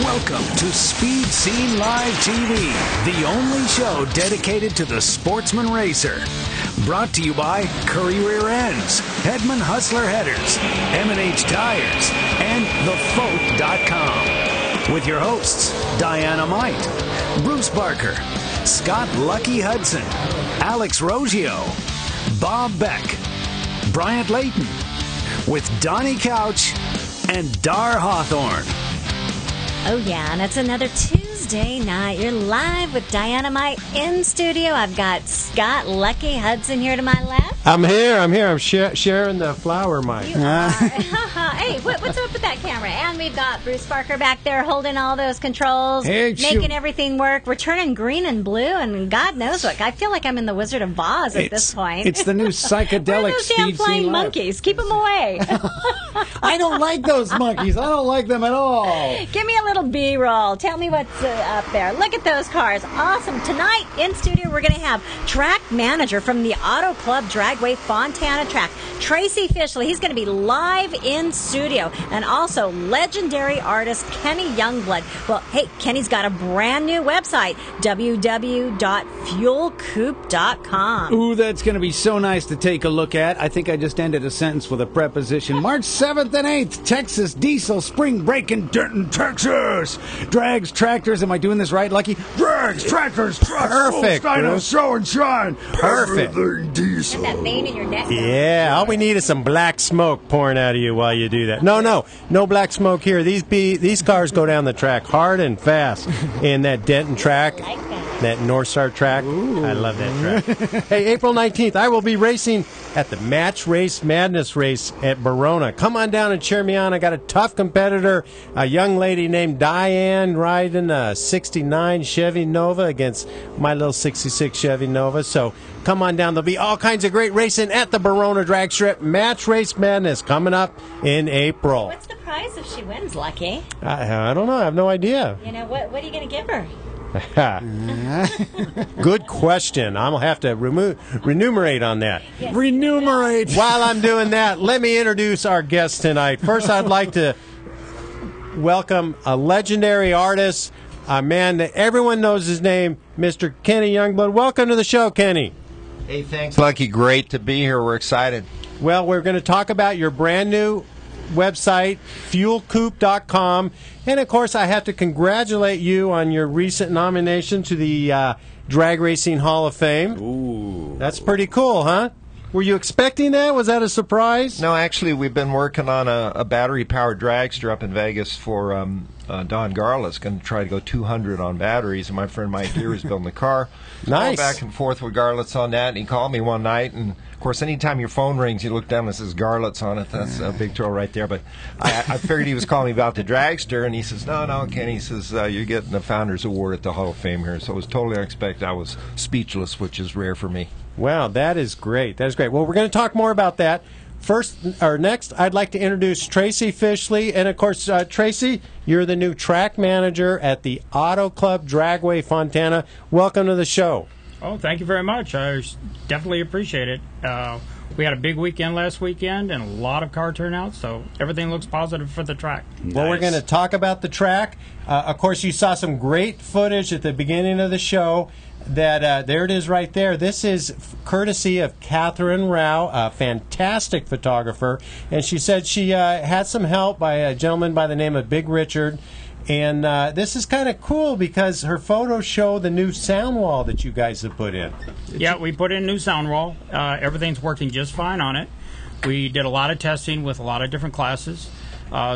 Welcome to Speed Scene Live TV, the only show dedicated to the sportsman racer. Brought to you by Curry Rear Ends, Hedman Hustler Headers, M&H Tires, and TheFote.com. With your hosts, Diana-Mite, Bruce Barker, Scott Lucky Hudson, Alex Rogio, Bob Beck, Bryant Layton, with Donnie Couch and Dar Hawthorne. Oh, yeah, and it's another Tuesday night. You're live with Diana-Mite in studio. I've got Scott Lucky Hudson here to my left. I'm here. I'm sharing the flower mic. You are. Hey, what's up with that camera? And we've got Bruce Barker back there holding all those controls, making everything work. We're turning green and blue, and God knows what. I feel like I'm in the Wizard of Oz at this point. It's the new psychedelic those Speed damn flying Scene Live. monkeys. Keep them away. I don't like those monkeys. I don't like them at all. Give me a little B-roll. Tell me what's up there. Look at those cars. Awesome. Tonight in studio, we're going to have track manager from the Auto Club Dragway Fontana track, Tracy Fishley. He's going to be live in studio. And also legendary artist Kenny Youngblood. Well, hey, Kenny's got a brand new website, www.fuelcoop.com. Ooh, that's going to be so nice to take a look at. I think I just ended a sentence with a preposition. March 7th and 8th, Texas Diesel Spring Break in Denton, Texas. Drags, tractors. Am I doing this right, Lucky? Drags, tractors, trucks. Perfect, Steiner, show and shine. Perfect. Everything diesel. And that vein in your neck. Yeah, all we need is some black smoke pouring out of you while you do that. No black smoke here. These cars go down the track hard and fast in that Denton track. I like that North Star track. Ooh. I love that track. Hey, April 19th, I will be racing at the Match Race Madness race at Verona. Come on down and cheer me on. I got a tough competitor, a young lady named Diane, riding a 69 Chevy Nova against my little 66 Chevy Nova. So come on down. There'll be all kinds of great racing at the Verona Drag Strip. Match Race Madness coming up in April. What's the prize if she wins, Lucky? I don't know. I have no idea. You know, what are you going to give her? Good question. I'll have to remunerate on that. Yes. Remunerate. While I'm doing that, let me introduce our guest tonight. First, I'd like to welcome a legendary artist, a man that everyone knows his name, Mr. Kenny Youngblood. Welcome to the show, Kenny. Hey, thanks, Lucky. Great to be here. We're excited. Well, we're going to talk about your brand new website, fuelcoop.com. And, of course, I have to congratulate you on your recent nomination to the Drag Racing Hall of Fame. Ooh. That's pretty cool, huh? Were you expecting that? Was that a surprise? No, actually, we've been working on a battery-powered dragster up in Vegas for Don Garlis. Going to try to go 200 on batteries, and my friend Mike here is building the car. Nice. Going back and forth with Garlitz on that, and he called me one night, and of course, anytime your phone rings, you look down and it says Garlitz on it. That's a big throw right there. But I figured he was calling me about the dragster, and he says, no, Kenny. He says, you're getting the Founders Award at the Hall of Fame here. So it was totally unexpected. I was speechless, which is rare for me. Wow, that is great. That is great. Well, we're going to talk more about that. Next, I'd like to introduce Tracy Fishley. And, of course, Tracy, you're the new track manager at the Auto Club Dragway Fontana. Welcome to the show. Oh, thank you very much. I definitely appreciate it. We had a big weekend last weekend and a lot of car turnout, so everything looks positive for the track. Well, we're going to talk about the track. Of course, you saw some great footage at the beginning of the show. There it is right there. This is courtesy of Catherine Rao, a fantastic photographer. And she said she had some help by a gentleman by the name of Big Richard. And this is kind of cool because her photos show the new sound wall that you guys have put in. Yeah, we put in a new sound wall. Everything's working just fine on it. We did a lot of testing with a lot of different classes.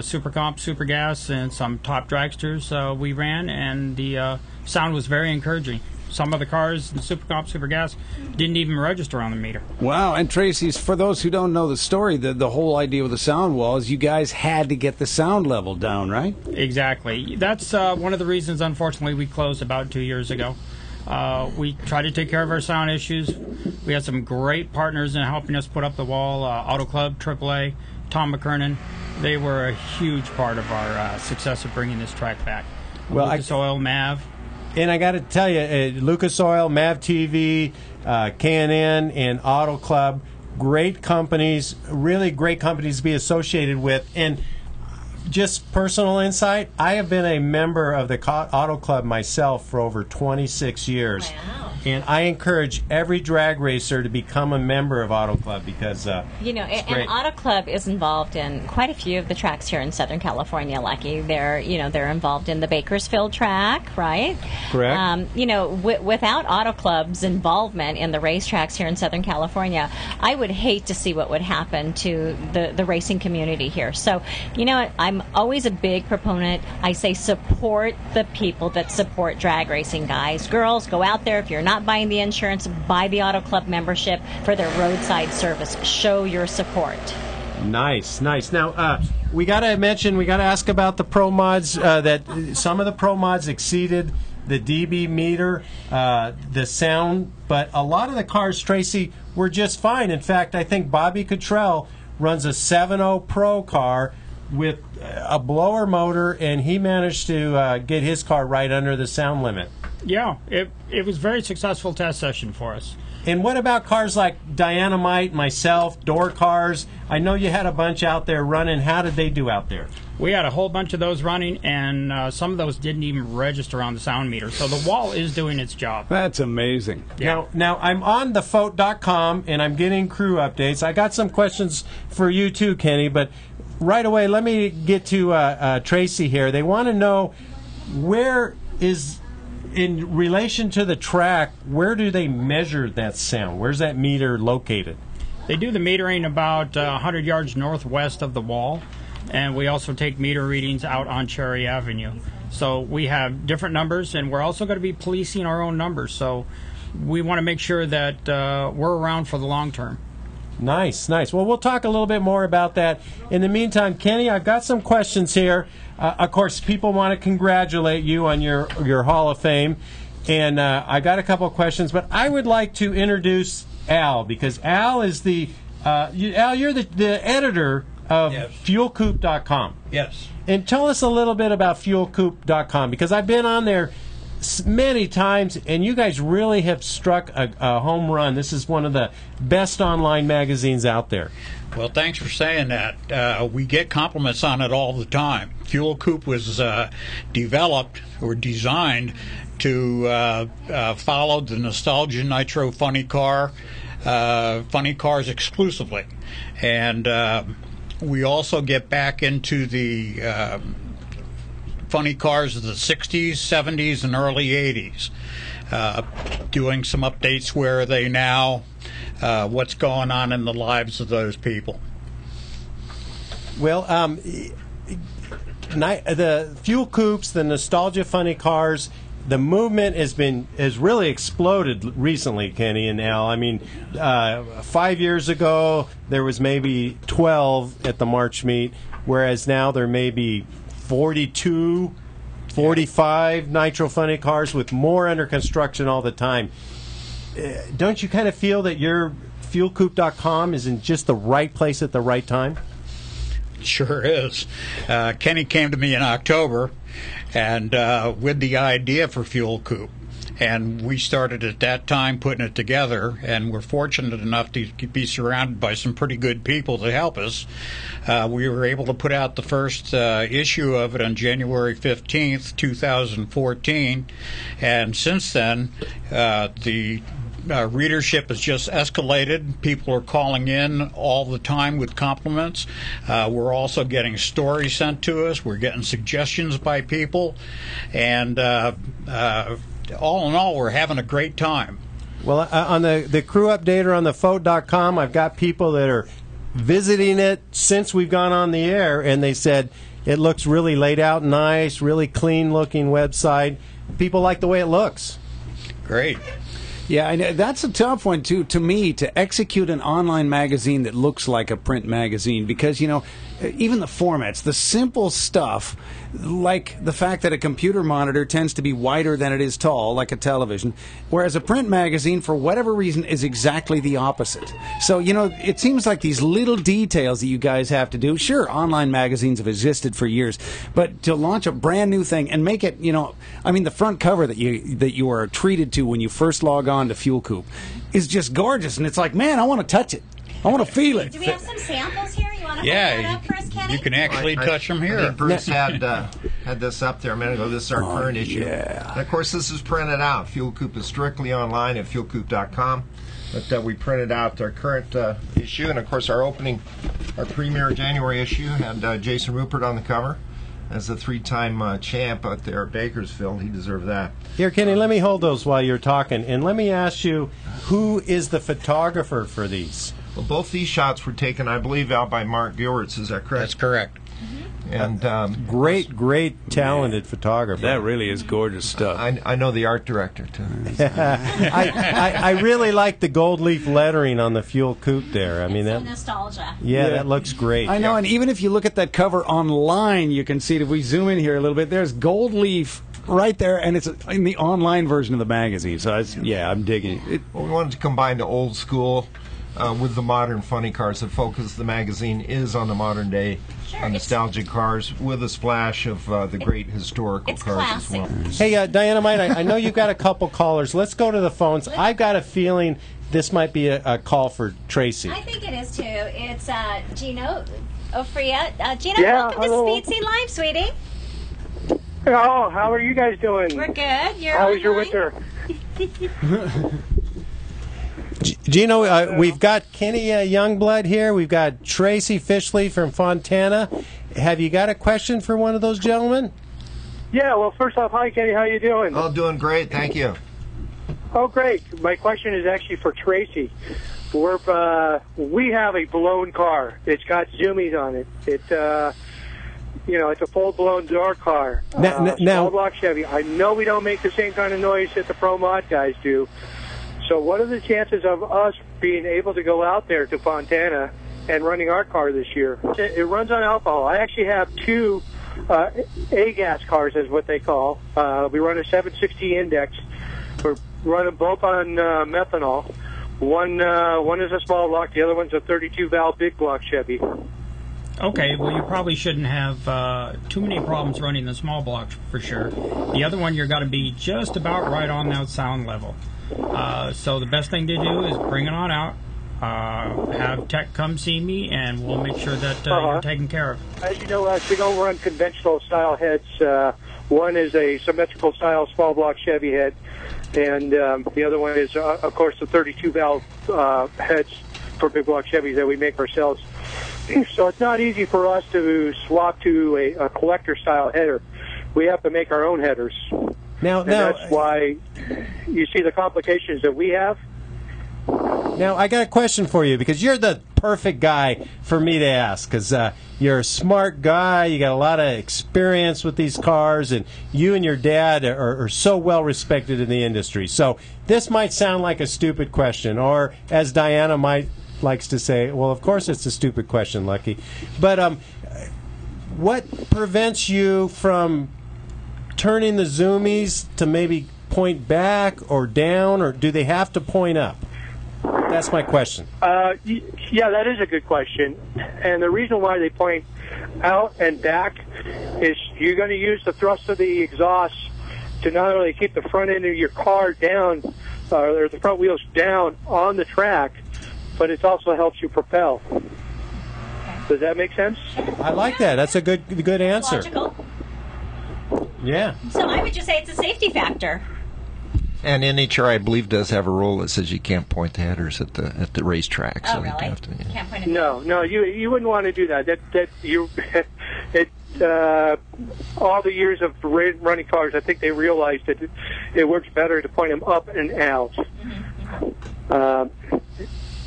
Super Comp, Super Gas, and some top dragsters we ran, and the sound was very encouraging. Some of the cars in Super Comp, Super Gas didn't even register on the meter. Wow, and Tracy's, for those who don't know the story, the whole idea with the sound wall is you guys had to get the sound level down, right? Exactly. That's one of the reasons, unfortunately, we closed about 2 years ago. We tried to take care of our sound issues. We had some great partners in helping us put up the wall, Auto Club, AAA, Tom McKernan. They were a huge part of our success of bringing this track back. Well, Lucas Oil, MAV. And I got to tell you, Lucas Oil, MAV TV, K&N, and Auto Club, great companies, really great companies to be associated with. And just personal insight, I have been a member of the Auto Club myself for over 26 years. Wow. And I encourage every drag racer to become a member of Auto Club because it's great. And Auto Club is involved in quite a few of the tracks here in Southern California. Lucky, they're involved in the Bakersfield track, right? Correct. Without Auto Club's involvement in the racetracks here in Southern California, I would hate to see what would happen to the racing community here. So, I'm always a big proponent. I say support the people that support drag racing, guys, girls. Go out there. If you're not buying the insurance, buy the Auto Club membership for their roadside service. Show your support. Nice. Now, we got to ask about the Pro Mods, that some of the Pro Mods exceeded the dB meter, the sound, but a lot of the cars, Tracy, were just fine. In fact, I think Bobby Cottrell runs a 7.0 Pro car with a blower motor, and he managed to get his car right under the sound limit. Yeah, it was a very successful test session for us. And what about cars like Diana-Mite, myself, Door Cars? I know you had a bunch out there running. How did they do out there? We had a whole bunch of those running, and some of those didn't even register on the sound meter. So the wall is doing its job. That's amazing. Yeah. Now I'm on thefote.com, and I'm getting crew updates. I got some questions for you too, Kenny, but right away, let me get to Tracy here. They want to know where is... in relation to the track, where do they measure that sound? Where's that meter located? They do the metering about 100 yards northwest of the wall, and we also take meter readings out on Cherry Avenue. So we have different numbers, and we're also going to be policing our own numbers. So we want to make sure that we're around for the long term. Nice. Well, we'll talk a little bit more about that. In the meantime, Kenny, I've got some questions here. Of course, people want to congratulate you on your Hall of Fame, and I got a couple of questions, but I would like to introduce Al, because Al is Al, you're the editor of FuelCoop.com. Yes. And tell us a little bit about FuelCoop.com, because I've been on there many times, and you guys really have struck a home run. This is one of the best online magazines out there. Well, thanks for saying that. We get compliments on it all the time. Fuel Coop was developed or designed to follow the Nostalgia Nitro funny cars exclusively. And we also get back into the funny cars of the 60s, 70s, and early 80s, doing some updates. Where are they now? What's going on in the lives of those people? Well, the Fuel Coops, the Nostalgia Funny Cars, the movement has really exploded recently, Kenny and Al. I mean, 5 years ago, there was maybe 12 at the March meet, whereas now there may be 42, 45 Nitro Funny Cars, with more under construction all the time. Don't you kind of feel that your FuelCoop.com is in just the right place at the right time? Sure is. Kenny came to me in October and with the idea for Fuel Coop. And we started at that time putting it together, and we're fortunate enough to be surrounded by some pretty good people to help us. We were able to put out the first issue of it on January 15th, 2014, and since then the readership has just escalated. People are calling in all the time with compliments. We're also getting stories sent to us. We're getting suggestions by people, and all in all, we're having a great time. Well, on the crew updater on thefote.com, I've got people that are visiting it since we've gone on the air, and they said it looks really laid out nice, really clean-looking website. People like the way it looks. Great. Yeah, and that's a tough one, too, to me, to execute an online magazine that looks like a print magazine, because, even the formats, the simple stuff, like the fact that a computer monitor tends to be wider than it is tall, like a television, whereas a print magazine, for whatever reason, is exactly the opposite. So, it seems like these little details that you guys have to do. Sure, online magazines have existed for years, but to launch a brand new thing and make it, the front cover that you are treated to when you first log on to Fuel Coop is just gorgeous, and it's like, man, I want to touch it. I want to feel it. Do we have some samples here? You want to Yeah, hold that up for us, Kenny? You can actually touch them I here. think Bruce had this up there a minute ago. This is our current issue. yeah. And of course, this is printed out. Fuel Coop is strictly online at fuelcoop.com. But we printed out our current issue, and of course, our premier January issue had Jason Rupert on the cover as a 3-time champ out there at Bakersfield. He deserved that. Here, Kenny, let me hold those while you're talking, and let me ask you, who is the photographer for these? Well, both these shots were taken, I believe, out by Mark Gilberts. Is that correct? That's correct. And Great, talented photographer. That really is gorgeous stuff. I know the art director, too. I really like the gold leaf lettering on the Fuel Coupe there. I mean, So that, nostalgia. yeah, that looks great. I know, and even if you look at that cover online, you can see it. If we zoom in here a little bit, there's gold leaf right there, and it's in the online version of the magazine. So, I'm digging it. Well, we wanted to combine the old school with the modern funny cars. The focus of the magazine is on the modern day nostalgic cars with a splash of the great historical It's cars classic. as well. Hey, Diana-Mite, I know you've got a couple callers. Let's go to the phones. I've got a feeling this might be a call for Tracy. I think it is too. It's Gino Ofria. Gino, Yeah, welcome hello. to Speed Scene Live, sweetie. Oh, how are you guys doing? We're good. You're How was your online? winter? Gino, we've got Kenny Youngblood here. We've got Tracy Fishley from Fontana. Have you got a question for one of those gentlemen? Yeah, well, first off, hi, Kenny. How you doing? Oh, doing great. Thank you. Oh, great. My question is actually for Tracy. We have a blown car. It's got zoomies on it. It's a full-blown door car. Now- Small block Chevy. I know we don't make the same kind of noise that the Pro Mod guys do. So what are the chances of us being able to go out there to Fontana and running our car this year? It runs on alcohol. I actually have two A-gas cars, is what they call. We run a 760 Index. We're running both on methanol. One is a small block. The other one's a 32-valve big block Chevy. Okay, well, you probably shouldn't have too many problems running the small blocks for sure. The other one, you're going to be just about right on that sound level. So the best thing to do is bring it on out, have tech come see me, and we'll make sure that you're taken care of. As you know, we don't run conventional style heads. One is a symmetrical style small block Chevy head, and the other one is, of course, the 32-valve heads for big block Chevys that we make ourselves. So it's not easy for us to swap to a collector style header. We have to make our own headers. Now, That's why you see the complications that we have. Now, I got a question for you, because you're the perfect guy for me to ask, because you're a smart guy, you got a lot of experience with these cars, and you and your dad are so well respected in the industry. So this might sound like a stupid question, or as Diana likes to say, well, of course it's a stupid question, Lucky. But what prevents you from turning the zoomies to maybe point back or down, or do they have to point up? That's my question. Yeah, that is a good question. And the reason why they point out and back is you're going to use the thrust of the exhaust to not only keep the front end of your car down, or the front wheels down on the track, but it also helps you propel. Does that make sense? I like that. That's a good answer. Logical. Yeah. So I would just say it's a safety factor. And NHR, I believe, does have a rule that says you can't point the headers at the racetrack. Oh, So you really? have to, yeah. Can't point it. No, you wouldn't want to do that. All the years of running cars, I think they realized that it works better to point them up and out.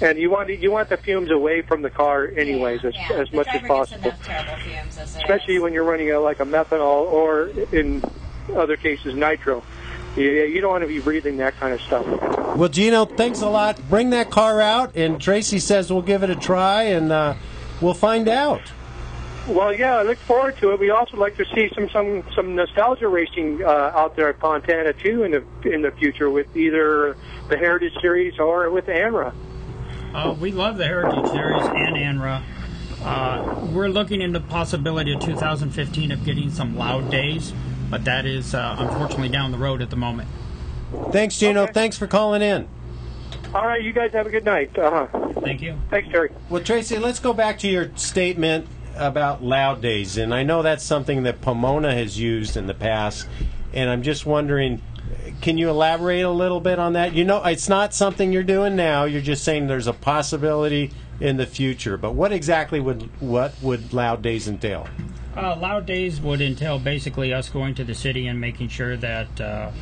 And you want the fumes away from the car, anyways, as much as possible. Enough terrible fumes as it Especially is. when you're running like a methanol, or in other cases nitro. You don't want to be breathing that kind of stuff. Well, Gino, thanks a lot. Bring that car out, and Tracy says we'll give it a try, and we'll find out. Well, yeah, I look forward to it. We also like to see some nostalgia racing out there at Fontana too in the future, with either the Heritage Series or with ANRA. We love the Heritage Series and ANRA. We're looking into the possibility of 2015 of getting some loud days, but that is unfortunately down the road at the moment. Thanks, Gino. Okay. Thanks for calling in. All right, you guys have a good night. Thank you. Thanks, Terry. Well, Tracy, let's go back to your statement about Loud Days, and I know that's something that Pomona has used in the past, and I'm just wondering, can you elaborate a little bit on that? It's not something you're doing now. You're just saying there's a possibility in the future. But what exactly would Loud Days entail? Loud Days would entail basically us going to the city and making sure that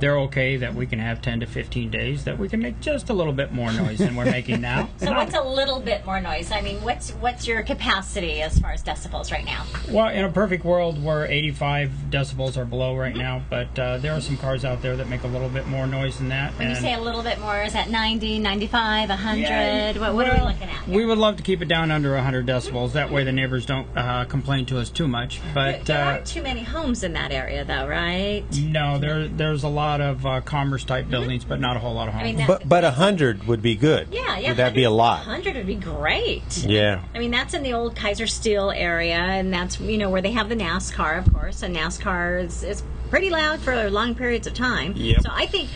they're okay, that we can have 10 to 15 days, that we can make just a little bit more noise than we're making now. So what's a little bit more noise? I mean, what's your capacity as far as decibels right now? Well, in a perfect world, we're 85 decibels or below right now, but there are some cars out there that make a little bit more noise than that. When you say a little bit more, is that 90, 95, 100? Yeah, what are we looking at here? We would love to keep it down under 100 decibels. That way the neighbors don't complain to us too much. But there aren't too many homes in that area, though, right? No, there's a lot of commerce-type buildings, but not a whole lot of homes. I mean, but 100 would be good. Yeah. Would that be a lot? 100 would be great. Yeah. I mean, that's in the old Kaiser Steel area, and that's, where they have the NASCAR, of course, and NASCAR is pretty loud for long periods of time. Yep. So I think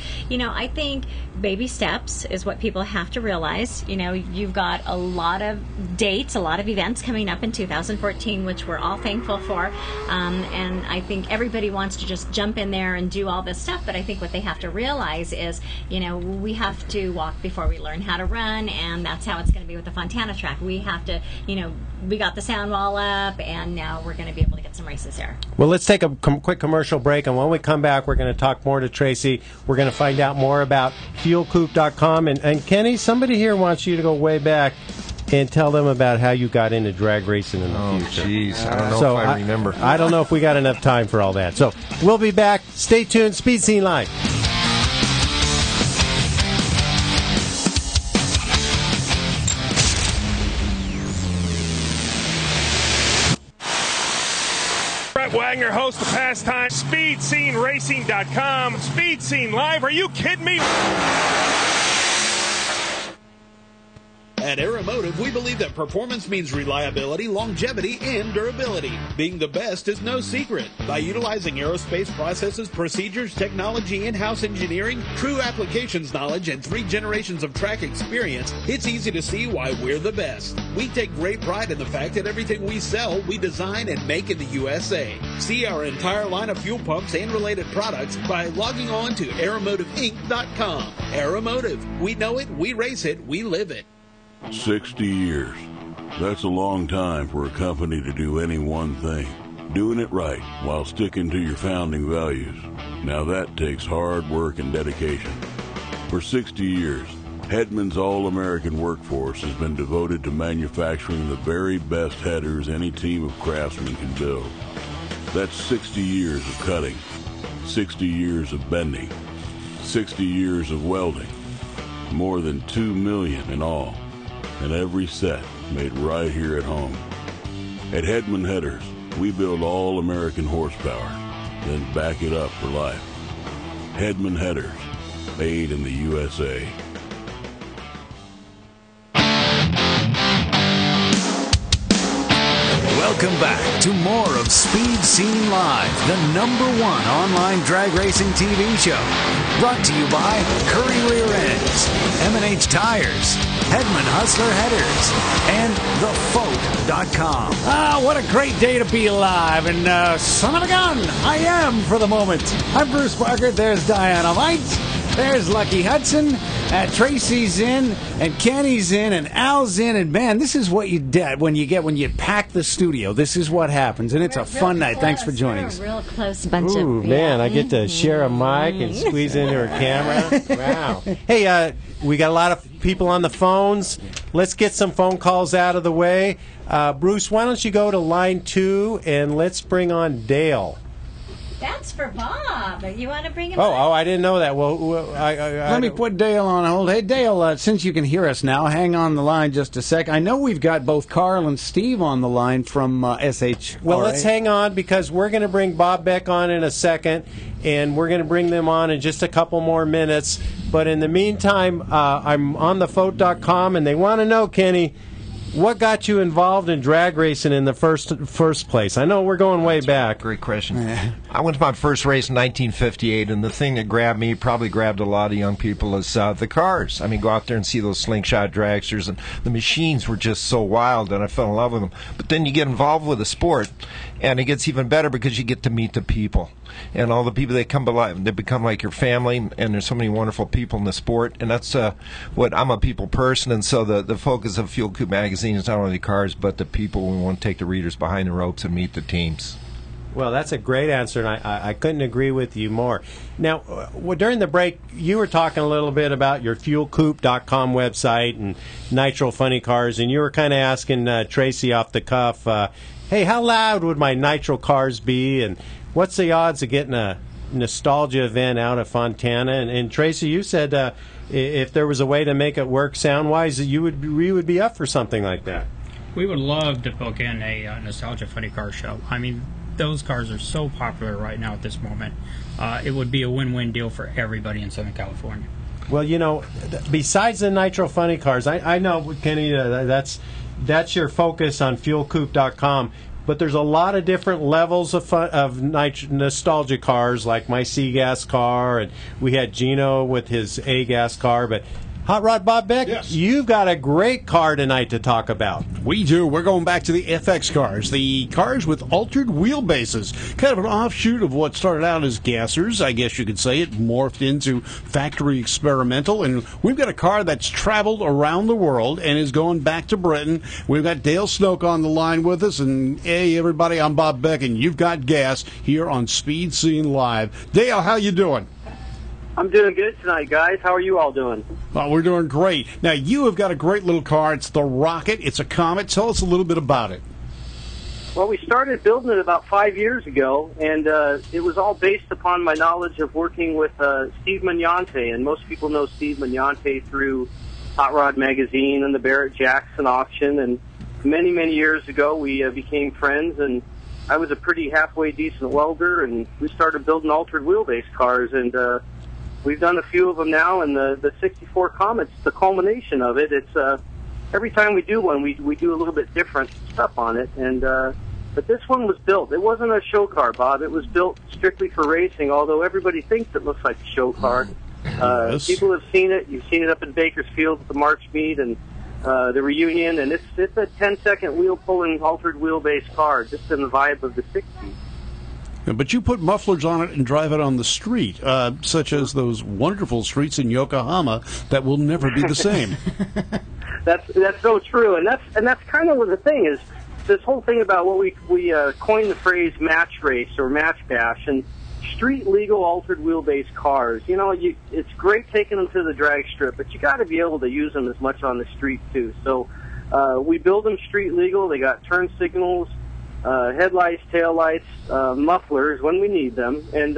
baby steps is what people have to realize. You've got a lot of dates, a lot of events coming up in 2014, which we're all thankful for. And I think everybody wants to just jump in there and do all this stuff. But I think what they have to realize is, we have to walk before we learn how to run, and that's how it's going to be with the Fontana track. We have to, we got the sound wall up, and now we're going to be able to get some races there. Well, let's take a quick commercial break, and when we come back, we're going to talk more to Tracy. We're going to find out more about FuelCoop.com. And Kenny, somebody here wants you to go way back and tell them about how you got into drag racing in the future. Oh, jeez. I don't know if I remember. I don't know if we got enough time for all that. So we'll be back. Stay tuned. Speed Scene Live. Wagner, host of Pastime, SpeedSceneRacing.com, Speed Scene Live. Are you kidding me? At Aeromotive, we believe that performance means reliability, longevity, and durability. Being the best is no secret. By utilizing aerospace processes, procedures, technology, in-house engineering, true applications knowledge, and 3 generations of track experience, it's easy to see why we're the best. We take great pride in the fact that everything we sell, we design and make in the USA. See our entire line of fuel pumps and related products by logging on to aeromotiveinc.com. Aeromotive. We know it, we race it, we live it. 60 years. That's a long time for a company to do any one thing. Doing it right while sticking to your founding values. Now that takes hard work and dedication. For 60 years, Hedman's all-American workforce has been devoted to manufacturing the very best headers any team of craftsmen can build. That's 60 years of cutting, 60 years of bending, 60 years of welding, more than 2 million in all. And every set made right here at home. At Hedman Headers, we build all American horsepower, then back it up for life. Hedman Headers, made in the USA. Welcome back to more of Speed Scene Live, the #1 online drag racing TV show. Brought to you by Curry Rear Ends, M&H Tires, Hedman Hustler Headers, and thefolk.com. Ah, what a great day to be alive. And son of a gun, I am for the moment. I'm Bruce Barker. There's Diana-Mite. There's Lucky Hudson. Tracy's in, and Kenny's in, and Al's in, and man, this is what you get when you pack the studio. This is what happens, and it's a fun night. Thanks for joining us. We're a real close bunch Ooh, of... man, I get to share a mic and squeeze into her camera. Wow. Hey, we got a lot of people on the phones. Let's get some phone calls out of the way. Bruce, why don't you go to line 2, and let's bring on Dale. That's for Bob. You want to bring him on? Oh, I didn't know that. Well, let me put Dale on hold. Hey, Dale, since you can hear us now, hang on the line just a sec. I know we've got both Carl and Steve on the line from SH. Well, let's hang on because we're going to bring Bob Beck on in a second, and we're going to bring them on in just a couple more minutes. But in the meantime, I'm on thefolk.com, and they want to know, Kenny, what got you involved in drag racing in the first place? I know we're going way back. Great question. I went to my first race in 1958, and the thing that grabbed me, probably grabbed a lot of young people, is the cars. I mean, go out there and see those slingshot dragsters, and the machines were just so wild, and I fell in love with them. But then you get involved with the sport, and it gets even better because you get to meet the people. And all the people, they become like your family, and there's so many wonderful people in the sport, and that's what I'm a people person, and so the focus of Fuel Coop magazine is not only the cars, but the people. We want to take the readers behind the ropes and meet the teams. Well, that's a great answer, and I couldn't agree with you more. Now, during the break, you were talking a little bit about your fuelcoop.com website and Nitro Funny Cars, and you were kind of asking Tracy off the cuff, hey, how loud would my Nitro cars be, and what's the odds of getting a nostalgia event out of Fontana? And Tracy, you said if there was a way to make it work sound-wise, we would be up for something like that. We would love to book in a Nostalgia Funny Car show. I mean, those cars are so popular right now at this moment. It would be a win-win deal for everybody in Southern California. Well, you know, besides the Nitro Funny Cars, I know, Kenny, that's your focus on fuelcoop.com, but there's a lot of different levels of nostalgia cars, like my C-Gas car, and we had Gino with his A-Gas car, but Hot Rod Bob Beck, yes. You've got a great car tonight to talk about. We do. We're going back to the FX cars, the cars with altered wheelbases, kind of an offshoot of what started out as gassers, I guess you could say. It morphed into factory experimental, and we've got a car that's traveled around the world and is going back to Britain. We've got Dale Snoke on the line with us, and hey, everybody, I'm Bob Beck, and you've got gas here on Speed Scene Live. Dale, how you doing? I'm doing good tonight, guys. How are you all doing? Well, we're doing great. Now, you have got a great little car. It's the Rocket. It's a Comet. Tell us a little bit about it. Well, we started building it about 5 years ago, and it was all based upon my knowledge of working with Steve Magnante, and most people know Steve Magnante through Hot Rod Magazine and the Barrett-Jackson auction, and many, many years ago we became friends, and I was a pretty halfway decent welder, and we started building altered wheelbase cars, and we've done a few of them now, and the 64 Comet's the culmination of it. It's every time we do one, we do a little bit different stuff on it, and but this one was built. It wasn't a show car, Bob. It was built strictly for racing, although everybody thinks it looks like a show car. Yes. People have seen it. You've seen it up in Bakersfield at the March meet and the reunion, and it's a 10-second wheel-pulling altered wheelbase car, just in the vibe of the 60s. But you put mufflers on it and drive it on the street, such as those wonderful streets in Yokohama that will never be the same. That's so true, and that's kind of what the thing is. This whole thing about what we coined the phrase match race or match bash, and street legal altered wheelbase cars. You know, it's great taking them to the drag strip, but you got to be able to use them as much on the street too. So we build them street legal. They got turn signals, headlights, taillights, mufflers when we need them, and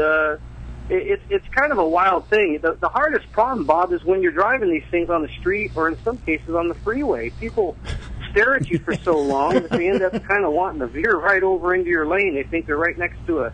it's kind of a wild thing. The hardest problem, Bob, is when you're driving these things on the street or in some cases on the freeway. People stare at you for so long that they end up kind of wanting to veer right over into your lane. They think they're right next to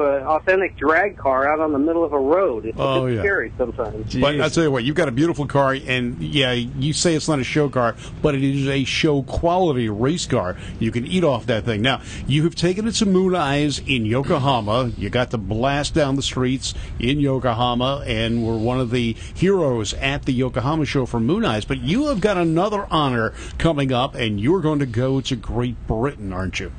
an authentic drag car out on the middle of a road. It's scary sometimes. But I'll tell you what, you've got a beautiful car, and yeah, you say it's not a show car, but it is a show quality race car. You can eat off that thing. Now, you have taken it to Moon Eyes in Yokohama. You got to blast down the streets in Yokohama, and were one of the heroes at the Yokohama show for Moon Eyes. But you have got another honor coming up, and you're going to go to Great Britain, aren't you?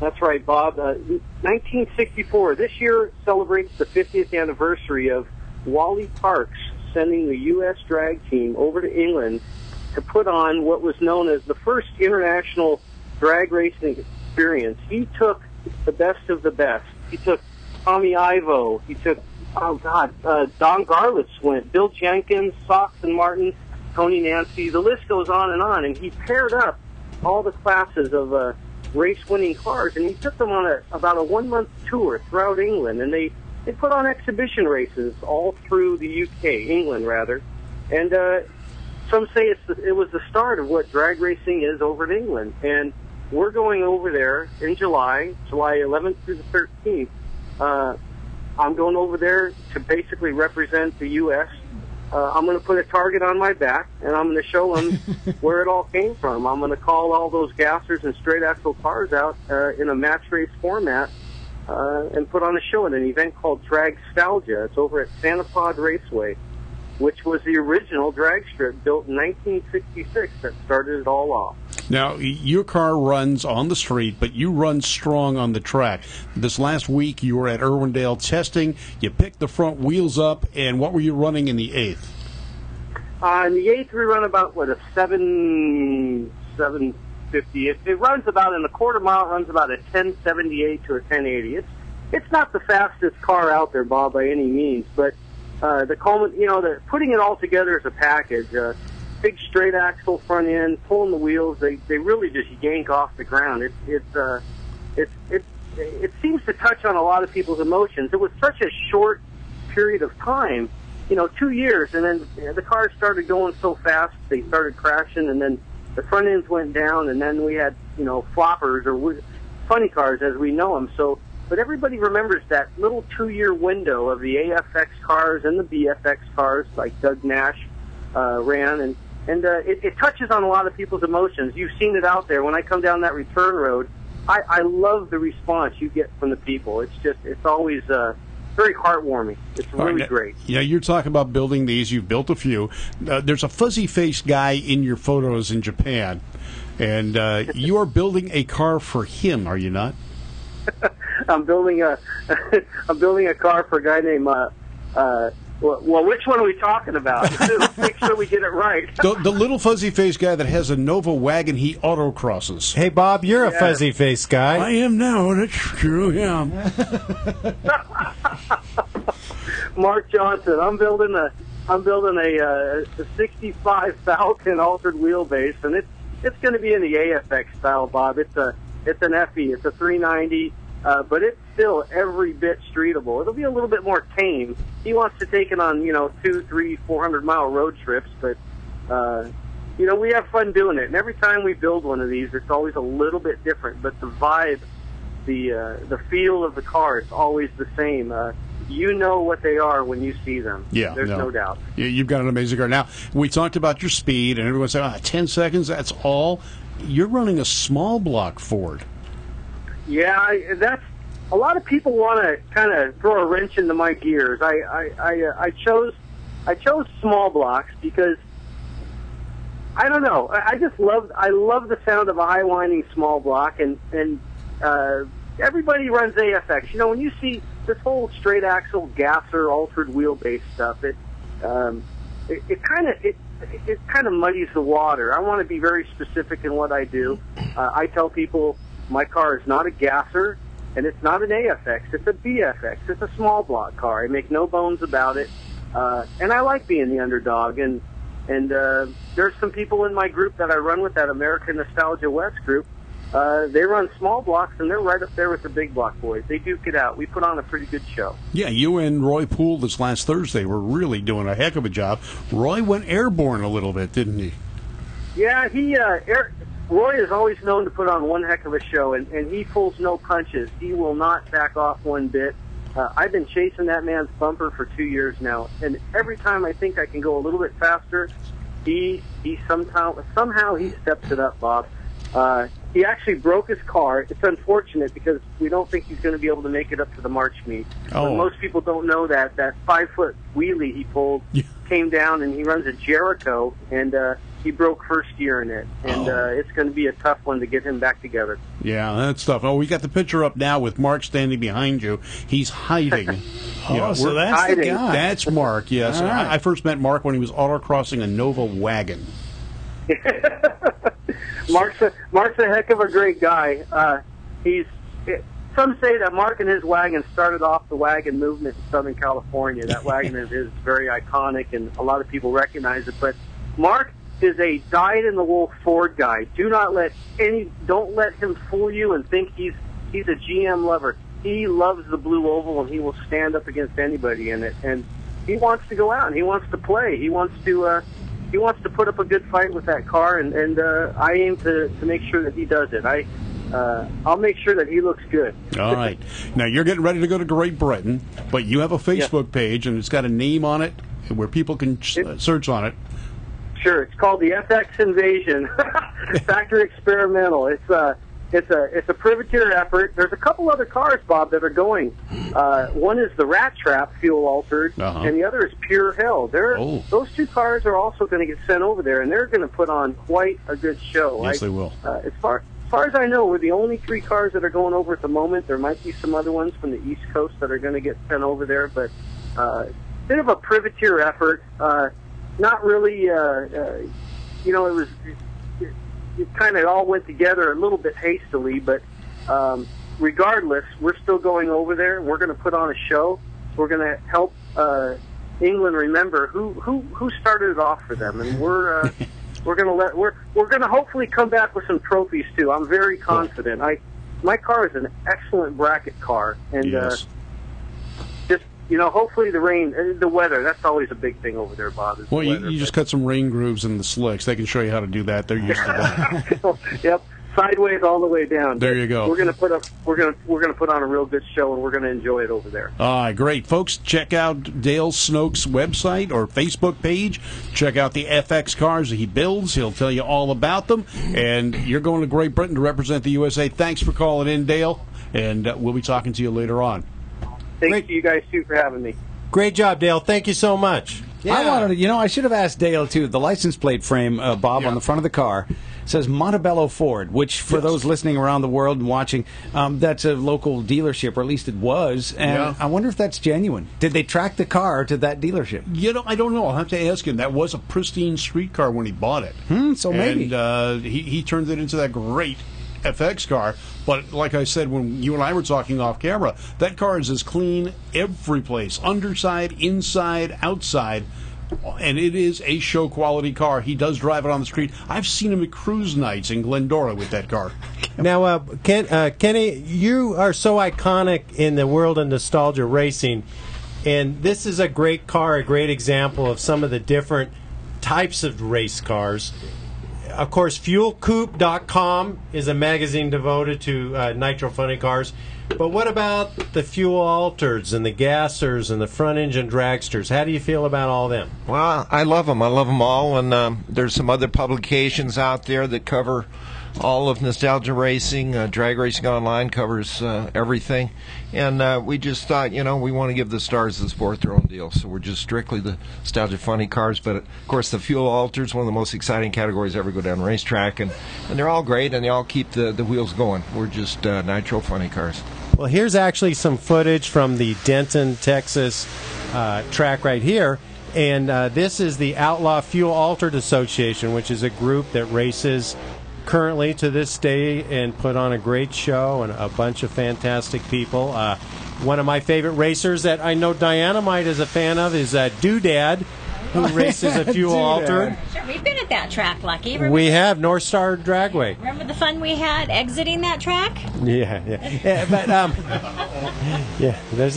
That's right, Bob. 1964. This year celebrates the 50th anniversary of Wally Parks sending the U.S. drag team over to England to put on what was known as the first international drag racing experience. He took the best of the best. He took Tommy Ivo. He took, Don Garlitz went, Bill Jenkins, Sox and Martin, Tony Nancy. The list goes on, and he paired up all the classes of race-winning cars, and he took them on about a 1-month tour throughout England, and they put on exhibition races all through the UK, England rather, and some say it was the start of what drag racing is over in England, and we're going over there in July 11th through the 13th. I'm going over there to basically represent the U.S. I'm going to put a target on my back, and I'm going to show them where it all came from. I'm going to call all those gassers and straight axle cars out in a match race format and put on a show at an event called Dragstalgia. It's over at Santa Pod Raceway, which was the original drag strip built in 1966 that started it all off. Now, your car runs on the street, but you run strong on the track. This last week, you were at Irwindale testing. You picked the front wheels up, and what were you running in the 8th? In the 8th, we run about, a 750. It runs about, in a quarter mile, it runs about a 1078 to a 1080. It's not the fastest car out there, Bob, by any means, but putting it all together as a package, big straight axle front end, pulling the wheels, they really just yank off the ground. It seems to touch on a lot of people's emotions. It was such a short period of time, 2 years, and then the cars started going so fast, they started crashing, and then the front ends went down, and then we had, floppers or funny cars as we know them. But everybody remembers that little 2-year window of the AFX cars and the BFX cars, like Doug Nash ran, and it touches on a lot of people's emotions. You've seen it out there. When I come down that return road, I love the response you get from the people. It's always very heartwarming. It's really great. Yeah, you're talking about building these. You've built a few. There's a fuzzy-faced guy in your photos in Japan, and you are building a car for him, are you not? I'm building a car for a guy named well, which one are we talking about? Make sure we get it right. The little fuzzy-faced guy that has a Nova wagon he autocrosses. Hey, Bob, you're a fuzzy-faced guy. I am now. That's true, yeah. Mark Johnson. I'm building a 65 Falcon altered wheelbase, and it's going to be in the AFX style, Bob. It's an FE. It's a 390. But it's still every bit streetable. It'll be a little bit more tame. He wants to take it on, 200, 300, 400-mile road trips, but, we have fun doing it. And every time we build one of these, it's always a little bit different. But the vibe, the feel of the car is always the same. You know what they are when you see them. Yeah, There's no doubt. You've got an amazing car. Now, we talked about your speed, and everyone said, 10 seconds, that's all. You're running a small block Ford. Yeah, that's a lot of people want to kind of throw a wrench into my gears. I chose small blocks because I don't know. I love the sound of a high winding small block, and everybody runs AFX. When you see this whole straight axle gasser altered wheelbase stuff, it kind of muddies the water. I want to be very specific in what I do. I tell people, my car is not a gasser, and it's not an AFX. It's a BFX. It's a small block car. I make no bones about it, and I like being the underdog. And there's some people in my group that I run with, that American Nostalgia West group. They run small blocks, and they're right up there with the big block boys. They duke it out. We put on a pretty good show. Yeah, you and Roy Poole this last Thursday were really doing a heck of a job. Roy went airborne a little bit, didn't he? Yeah, Roy is always known to put on one heck of a show, and he pulls no punches. He will not back off one bit. I've been chasing that man's bumper for 2 years now, and every time I think I can go a little bit faster, he somehow he steps it up, Bob. He actually broke his car. It's unfortunate because we don't think he's going to be able to make it up to the March meet. Oh. But most people don't know that 5-foot wheelie he pulled came down, and he runs a Jericho, and he broke first gear in it, and it's going to be a tough one to get him back together. Yeah, that's tough. Oh, we got the picture up now with Mark standing behind you. He's hiding. So that's hiding. the guy. That's Mark, yes. Right. I first met Mark when he was autocrossing a Nova wagon. Mark's a heck of a great guy. Some say that Mark and his wagon started off the wagon movement in Southern California. That wagon is very iconic, and a lot of people recognize it. But Mark is a dyed-in-the-wool Ford guy. Don't let him fool you and think he's a GM lover. He loves the blue oval, and he will stand up against anybody in it. And he wants to go out, and he wants to play. He wants to put up a good fight with that car, and I aim to make sure that he does it. I'll make sure that he looks good. All right. Now, you're getting ready to go to Great Britain, but you have a Facebook page, and it's got a name on it. where people can search on it. Sure, it's called the FX Invasion Factory Experimental. It's a privateer effort. There's a couple other cars, Bob, that are going. One is the Rat Trap fuel altered, and the other is Pure Hell. Those two cars are also going to get sent over there, and they're going to put on quite a good show. Yes, they will. As far as I know, we're the only 3 cars that are going over at the moment. There might be some other ones from the East Coast that are going to get sent over there, but bit of a privateer effort. Not really, it kind of all went together a little bit hastily, but regardless, we're still going over there. We're going to put on a show. We're going to help England remember who started it off for them, and we're going to hopefully come back with some trophies too. I'm very confident. My car is an excellent bracket car, and hopefully the weather, that's always a big thing over there, Bob. Well, you just cut some rain grooves in the slicks. They can show you how to do that. They're used to that. Yep, sideways all the way down. There you go. We're going to put on a real good show, and we're going to enjoy it over there. All right, great. Folks, check out Dale Snoke's website or Facebook page. Check out the FX cars that he builds. He'll tell you all about them. And you're going to Great Britain to represent the USA. Thanks for calling in, Dale, and we'll be talking to you later on. Thank you guys, too, for having me. Great job, Dale. Thank you so much. Yeah. I wanted to, I should have asked Dale, too. The license plate frame, Bob, on the front of the car says Montebello Ford, which, for those listening around the world and watching, that's a local dealership, or at least it was. And I wonder if that's genuine. Did they track the car to that dealership? I don't know. I'll have to ask him. That was a pristine street car when he bought it. So maybe. And he turned it into that great FX car, but like I said when you and I were talking off camera, that car is as clean every place, underside, inside, outside, and it is a show quality car. He does drive it on the street. I've seen him at cruise nights in Glendora with that car. Now, Kenny, you are so iconic in the world of nostalgia racing, and this is a great car, a great example of some of the different types of race cars. Of course, FuelCoupe.com is a magazine devoted to nitro funny cars. But what about the fuel altereds and the gassers and the front engine dragsters? How do you feel about all them? Well, I love them. I love them all. And there's some other publications out there that cover all of nostalgia racing. Drag Racing Online covers everything. And we just thought, we want to give the Stars of the Sport their own deal. So we're just strictly the nostalgia funny cars. But, of course, the fuel altered is one of the most exciting categories ever go down the racetrack. And they're all great, and they all keep the wheels going. We're just nitro funny cars. Well, here's actually some footage from the Denton, Texas track right here. And this is the Outlaw Fuel Altered Association, which is a group that races currently to this day and put on a great show and a bunch of fantastic people. One of my favorite racers that I know Diana-Mite is a fan of is Doodad, who races a fuel altered. Sure, we've been at that track, Lucky. Remember we have, North Star Dragway. Remember the fun we had exiting that track? Yeah, but there's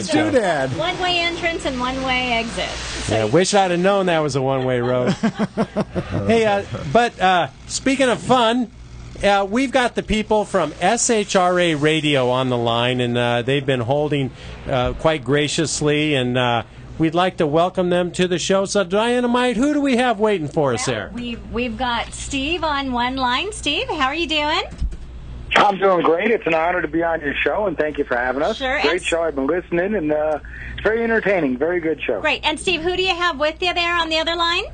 Doodad. One-way entrance and one-way exit. So wish I'd have known that was a one-way road. Hey, but speaking of fun, we've got the people from SHRA Radio on the line, and they've been holding quite graciously, and we'd like to welcome them to the show. So, Diana-Mite, who do we have waiting for us there? We've got Steve on one line. Steve, how are you doing? I'm doing great. It's an honor to be on your show, and thank you for having us. Sure. Great show. I've been listening, and it's very entertaining. Very good show. Great. And, Steve, who do you have with you there on the other line?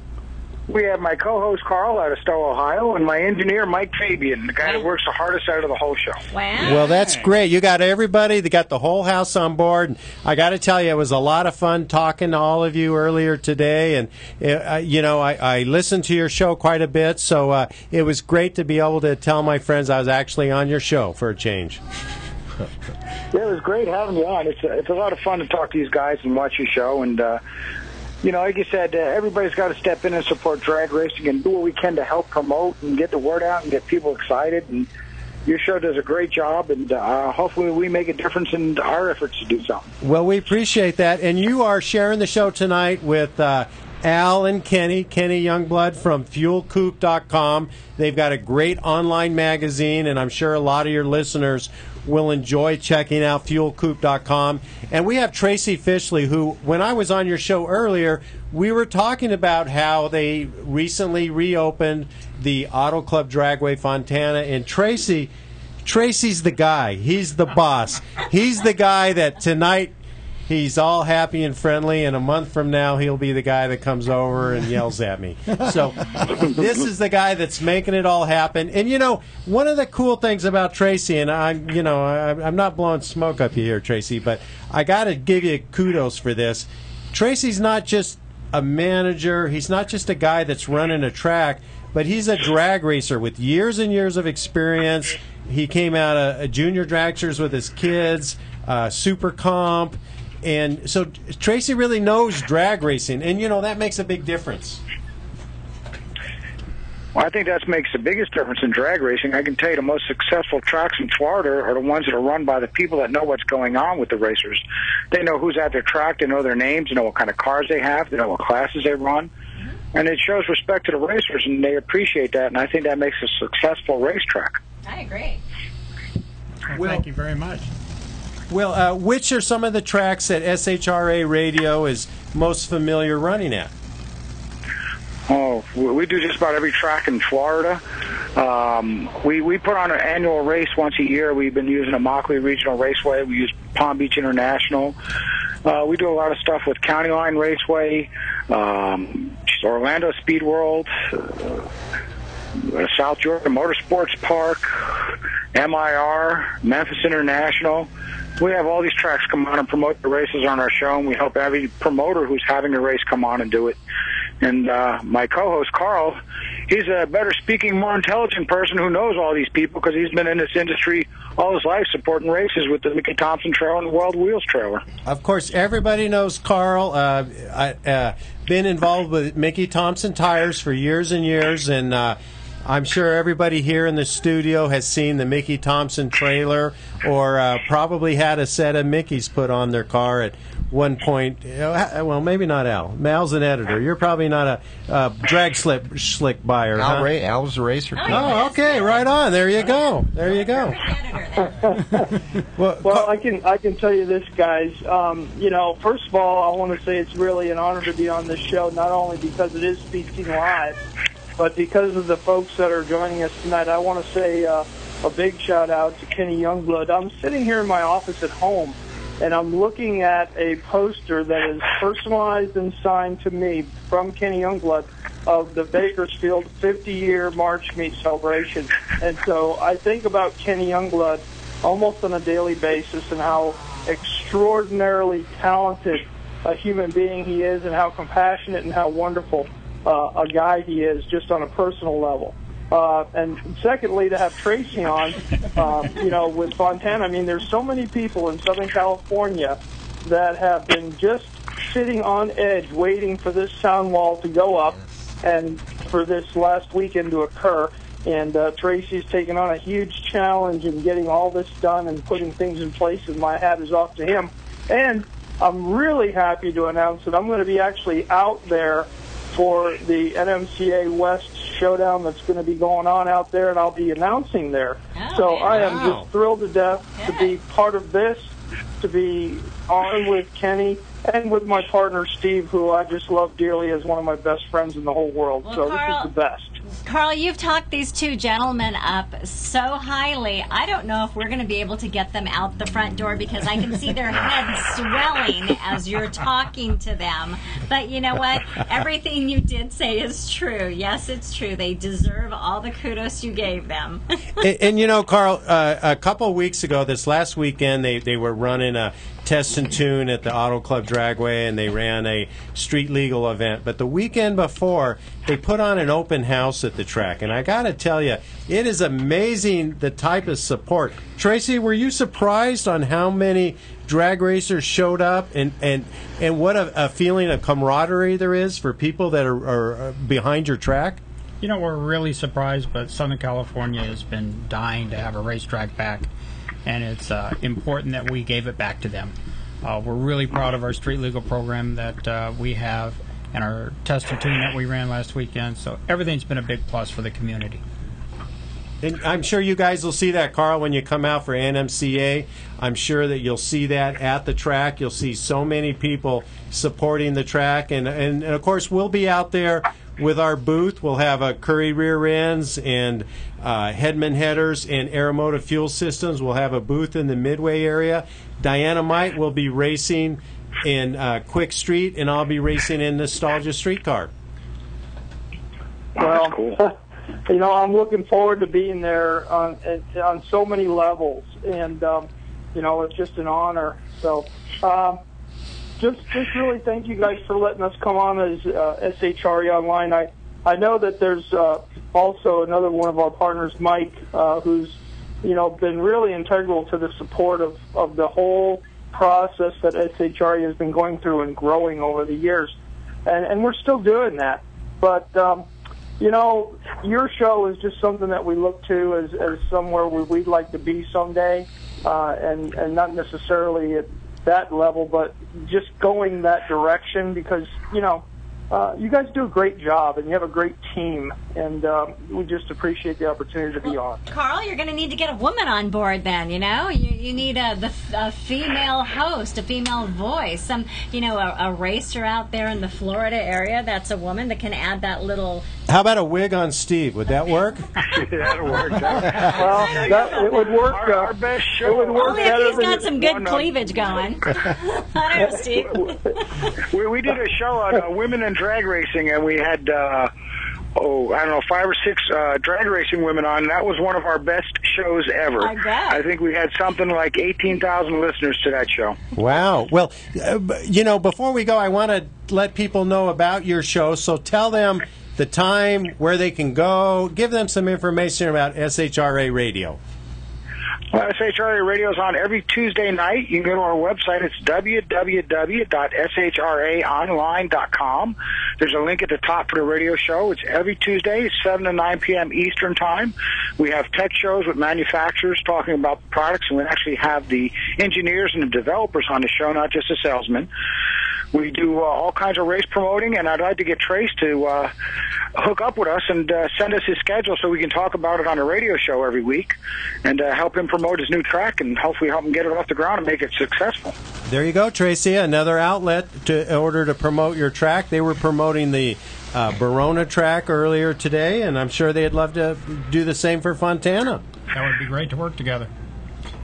We have my co-host, Carl, out of Stowe, Ohio, and my engineer, Mike Fabian, the guy that works the hardest out of the whole show. Wow. Well, that's great. You got everybody. They got the whole house on board. I got to tell you, it was a lot of fun talking to all of you earlier today. And, I listened to your show quite a bit, so it was great to be able to tell my friends I was actually on your show for a change. Yeah, it was great having you on. It's a lot of fun to talk to these guys and watch your show, and like you said, everybody's got to step in and support drag racing and do what we can to help promote and get the word out and get people excited. And your show does a great job, and hopefully we make a difference in our efforts to do something. Well, we appreciate that. And you are sharing the show tonight with Al and Kenny Youngblood from FuelCoupe.com. They've got a great online magazine, and I'm sure a lot of your listeners will enjoy checking out fuelcoop.com. And we have Tracy Fishley, who, when I was on your show earlier, we were talking about how they recently reopened the Auto Club Dragway Fontana. And Tracy's the guy. He's the boss. He's the guy that tonight he's all happy and friendly, and a month from now he'll be the guy that comes over and yells at me. So this is the guy that's making it all happen. And one of the cool things about Tracy, and I'm not blowing smoke up here, Tracy, but I got to give you kudos for this. Tracy's not just a manager. He's not just a guy that's running a track, but he's a drag racer with years and years of experience. He came out of junior dragsters with his kids, super comp. And so Tracy really knows drag racing, and that makes a big difference. Well, I think that makes the biggest difference in drag racing. I can tell you the most successful tracks in Florida are the ones that are run by the people that know what's going on with the racers. They know who's at their track, they know their names, they know what kind of cars they have, they know what classes they run. And it shows respect to the racers, and they appreciate that, and I think that makes a successful racetrack. I agree. Well, thank you very much. Well, which are some of the tracks that SHRA Radio is most familiar running at? Oh, we do just about every track in Florida. We put on an annual race once a year. We've been using Immokalee Regional Raceway. We use Palm Beach International. We do a lot of stuff with County Line Raceway, Orlando Speed World, South Georgia Motorsports Park, MIR, Memphis International. We have all these tracks come on and promote the races on our show, and we help every promoter who's having a race come on and do it. And my co-host, Carl, he's a better speaking, more intelligent person who knows all these people because he's been in this industry all his life supporting races with the Mickey Thompson trailer and the Wild Wheels trailer. Of course, everybody knows Carl. I've been involved with Mickey Thompson tires for years and years, and I'm sure everybody here in the studio has seen the Mickey Thompson trailer or probably had a set of Mickeys put on their car at one point. Well, maybe not Al. Mal's an editor. You're probably not a drag slick buyer. Al's a racer. Oh, okay. Right on. There you go. There you go. Well, I can tell you this, guys. First of all, I want to say it's really an honor to be on this show, not only because it is Speed Live, but because of the folks that are joining us tonight. I want to say a big shout-out to Kenny Youngblood. I'm sitting here in my office at home, and I'm looking at a poster that is personalized and signed to me from Kenny Youngblood of the Bakersfield 50-year March Meet celebration. And so I think about Kenny Youngblood almost on a daily basis and how extraordinarily talented a human being he is and how compassionate and how wonderful a guy he is just on a personal level. And secondly, to have Tracy on, with Fontana, I mean, there's so many people in Southern California that have been just sitting on edge waiting for this sound wall to go up and for this last weekend to occur. And Tracy's taken on a huge challenge in getting all this done and putting things in place, and my hat is off to him. And I'm really happy to announce that I'm going to be actually out there for the NMCA West showdown that's going to be going on out there, and I'll be announcing there. So I am just thrilled to death to be part of this, to be on with Kenny and with my partner Steve, who I just love dearly as one of my best friends in the whole world. Well, so Carl, this is the best. Carl, you've talked these two gentlemen up so highly. I don't know if we're going to be able to get them out the front door because I can see their heads swelling as you're talking to them. But you know what? Everything you did say is true. Yes, it's true. They deserve all the kudos you gave them. and Carl, a couple of weeks ago, this last weekend, they were running a test and tune at the Auto Club Dragway, and they ran a street legal event. But the weekend before, they put on an open house at the track, and I got to tell you, it is amazing the type of support. Tracy, were you surprised on how many drag racers showed up, and what a feeling of camaraderie there is for people that are behind your track? We're really surprised, but Southern California has been dying to have a racetrack back, and it's important that we gave it back to them. We're really proud of our street legal program that we have and our test and tune that we ran last weekend, so everything's been a big plus for the community. And I'm sure you guys will see that, Carl, when you come out for NMCA. I'm sure that you'll see that at the track. You'll see so many people supporting the track. And of course, we'll be out there with our booth. We'll have a Curry rear ends and Hedman headers and Aeromotive fuel systems. We'll have a booth in the Midway area. Diana-Mite will be racing in Quick Street, and I'll be racing in Nostalgia Streetcar. Well, cool. I'm looking forward to being there on so many levels, and it's just an honor. So, just really thank you guys for letting us come on as SHRE Online. I know that there's also another one of our partners, Mike, who's been really integral to the support of the whole process that SHRE has been going through and growing over the years, and we're still doing that. But your show is just something that we look to as somewhere where we'd like to be someday, and not necessarily at that level, but just going that direction because, you guys do a great job and you have a great team, and we just appreciate the opportunity to be on. Carl, you're going to need to get a woman on board then, you need a female host, a female voice, a racer out there in the Florida area that's a woman that can add that little... How about a wig on Steve? Would that work? That'll work. It would work. Our best show. It would work only better if he's got some good cleavage going. I don't know, Steve. We did a show on women in drag racing, and we had, 5 or 6 drag racing women on. That was one of our best shows ever. I bet. I think we had something like 18,000 listeners to that show. Wow. Well, before we go, I want to let people know about your show, so tell them the time, where they can go. Give them some information about SHRA Radio. Well, SHRA Radio is on every Tuesday night. You can go to our website. It's www.shraonline.com. There's a link at the top for the radio show. It's every Tuesday, 7 to 9 p.m. Eastern Time. We have tech shows with manufacturers talking about products, and we actually have the engineers and the developers on the show, not just the salesmen. We do all kinds of race promoting, and I'd like to get Trace to hook up with us and send us his schedule so we can talk about it on a radio show every week and help him promote his new track and hopefully help him get it off the ground and make it successful. There you go, Tracy. Another outlet in order to promote your track. They were promoting the Verona track earlier today, and I'm sure they'd love to do the same for Fontana. That would be great to work together.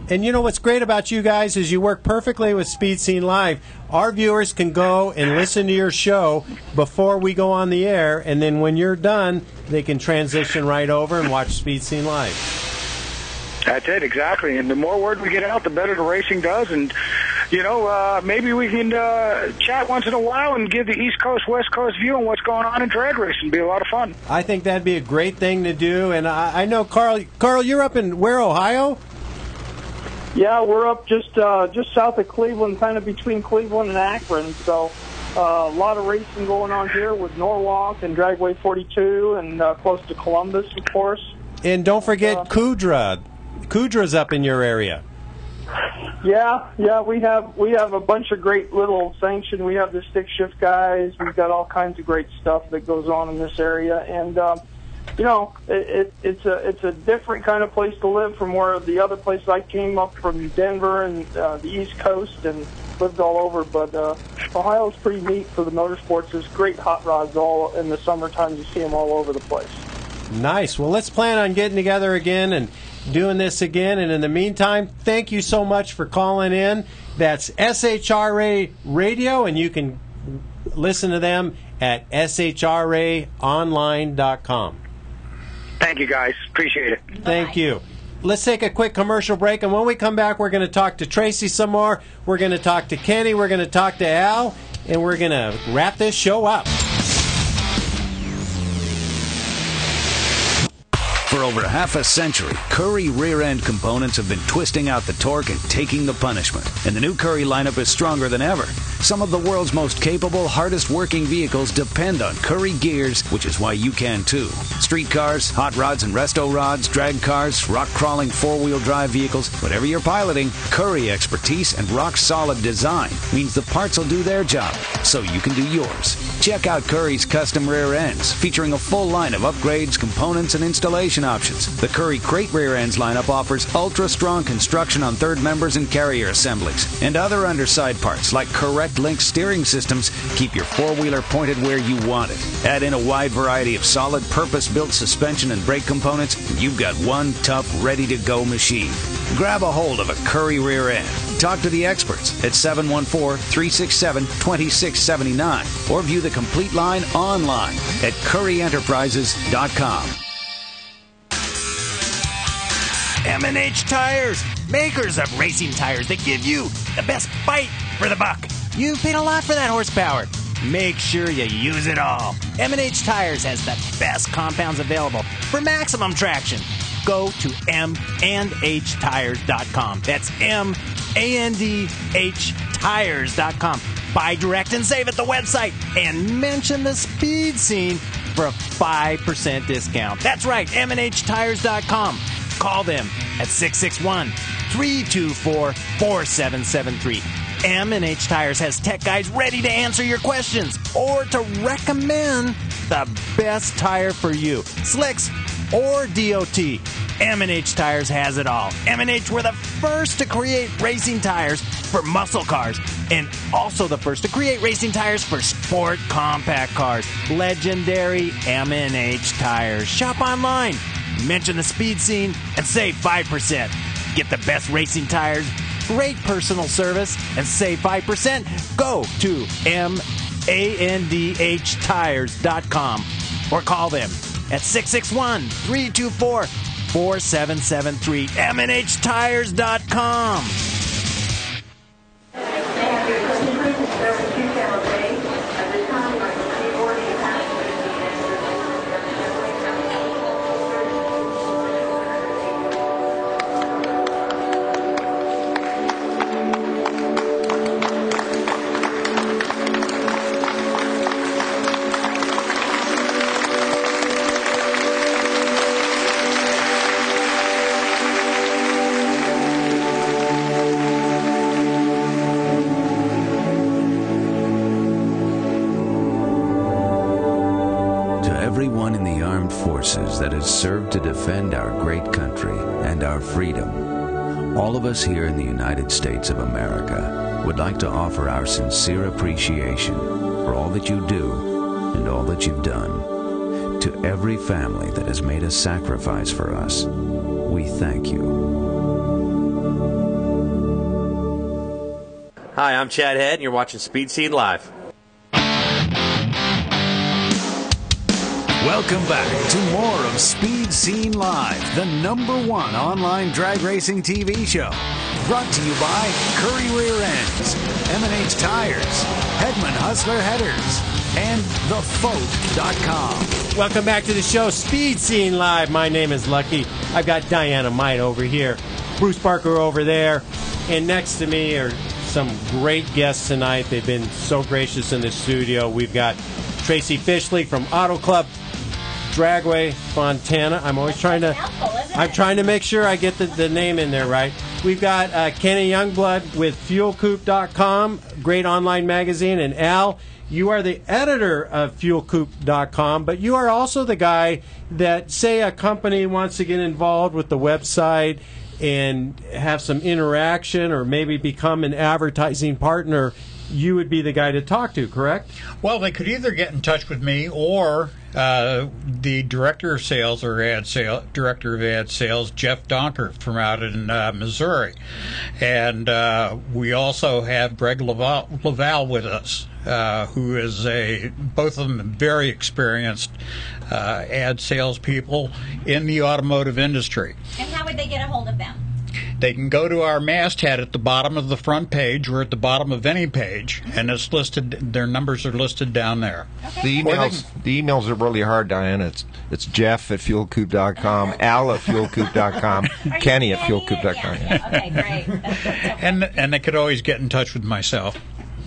And what's great about you guys is you work perfectly with Speed Scene Live. Our viewers can go and listen to your show before we go on the air, and then when you're done, they can transition right over and watch Speed Scene Live. That's it, exactly. And the more word we get out, the better the racing does. And, maybe we can chat once in a while and give the East Coast, West Coast view on what's going on in drag racing. It'd be a lot of fun. I think that'd be a great thing to do. And I know, Carl, you're up in where, Ohio? Yeah, we're up just south of Cleveland, kind of between Cleveland and Akron. So a lot of racing going on here with Norwalk and Dragway 42 and close to Columbus, of course. And don't forget Kudra. Kudra's up in your area. Yeah, we have a bunch of great little sanctions. We have the stick shift guys. We've got all kinds of great stuff that goes on in this area, and it's a different kind of place to live from where the other places I came up from, Denver and the East Coast, and lived all over. But Ohio's pretty neat for the motorsports. There's great hot rods all in the summertime. You see them all over the place. Nice. Well, let's plan on getting together again and doing this again. And in the meantime, thank you so much for calling in. That's SHRA Radio, and you can listen to them at shraonline.com. Thank you, guys. Appreciate it. Thank you. Let's take a quick commercial break, and when we come back, we're going to talk to Tracy some more. We're going to talk to Kenny. We're going to talk to Al, and we're going to wrap this show up. For over half a century, Curry rear-end components have been twisting out the torque and taking the punishment. And the new Curry lineup is stronger than ever. Some of the world's most capable, hardest-working vehicles depend on Curry gears, which is why you can too. Street cars, hot rods and resto rods, drag cars, rock-crawling four-wheel drive vehicles, whatever you're piloting, Curry expertise and rock-solid design means the parts will do their job, so you can do yours. Check out Curry's custom rear ends, featuring a full line of upgrades, components, and installation options. The Curry Crate Rear Ends lineup offers ultra-strong construction on third members and carrier assemblies, and other underside parts like correct link steering systems keep your four-wheeler pointed where you want it. Add in a wide variety of solid, purpose-built suspension and brake components, and you've got one tough, ready-to-go machine. Grab a hold of a Curry rear end. Talk to the experts at 714-367-2679 or view the complete line online at curryenterprises.com. M&H Tires, makers of racing tires that give you the best bite for the buck. You've paid a lot for that horsepower. Make sure you use it all. M&H Tires has the best compounds available for maximum traction. Go to mandhtires.com. That's mandhtires.com. Buy direct and save at the website and mention the Speed Scene for a 5% discount. That's right, mandhtires.com. Call them at 661-324-4773. M&H Tires has tech guys ready to answer your questions or to recommend the best tire for you. Slicks or DOT. M&H Tires has it all. M&H were the first to create racing tires for muscle cars and also the first to create racing tires for sport compact cars. Legendary M&H Tires. Shop online, mention the Speed Scene, and save 5%. Get the best racing tires, great personal service, and save 5%. Go to mandhtires.com or call them at 661-324-4773. MNHTires.com. That has served to defend our great country and our freedom. All of us here in the United States of America would like to offer our sincere appreciation for all that you do and all that you've done. To every family that has made a sacrifice for us, we thank you. Hi, I'm Chad Head, and you're watching Speed Scene Live. Welcome back to more of Speed Scene Live, the #1 online drag racing TV show. Brought to you by Curry Rear Ends, M&H Tires, Hedman Hustler Headers, and thefolk.com. Welcome back to the show, Speed Scene Live. My name is Lucky. I've got Diana-Mite over here, Bruce Barker over there, and next to me are some great guests tonight. They've been so gracious in the studio. We've got Tracy Fishley from Auto Club Dragway, Fontana. I'm trying to make sure I get the name in there right. We've got Kenny Youngblood with FuelCoop.com, great online magazine. And Al, you are the editor of FuelCoop.com, but you are also the guy that, say a company wants to get involved with the website and have some interaction or maybe become an advertising partner, you would be the guy to talk to, correct? Well, they could either get in touch with me or the director of sales or director of ad sales, Jeff Donker from out in Missouri. And we also have Greg Laval with us, who is both of them very experienced ad salespeople in the automotive industry. And how would they get a hold of them? They can go to our masthead at the bottom of the front page or at the bottom of any page, and it's listed. Their numbers are listed down there. Okay. The emails are really hard, Diana. It's Jeff at FuelCoop.com, Al at FuelCoop.com, Kenny at FuelCoop.com. Okay, great. And they could always get in touch with myself.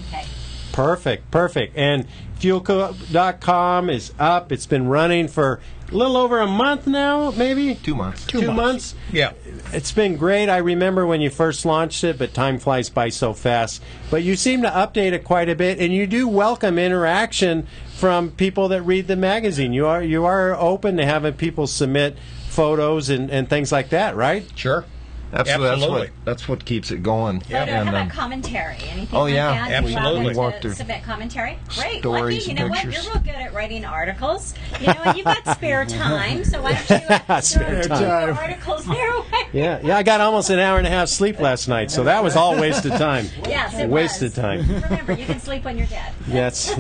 Okay. Perfect. And fuelco.com is up. It's been running for a little over a month now, maybe? 2 months. Two months? Yeah. It's been great. I remember when you first launched it, but time flies by so fast. But you seem to update it quite a bit, and you do welcome interaction from people that read the magazine. You are open to having people submit photos and things like that, right? Sure. Absolutely. That's what keeps it going. How about commentary? Anything oh, like yeah. that? Absolutely. You allow them to submit commentary? Great. Stories Lucky, you know and what? pictures. You're real good at writing articles. You know, and you've got spare time, so why don't you Spare throw time. articles their way? Yeah, I got almost an hour and a half sleep last night, so that was all wasted time. Yes, it wasted was. time. Remember, you can sleep when you're dead. Yes.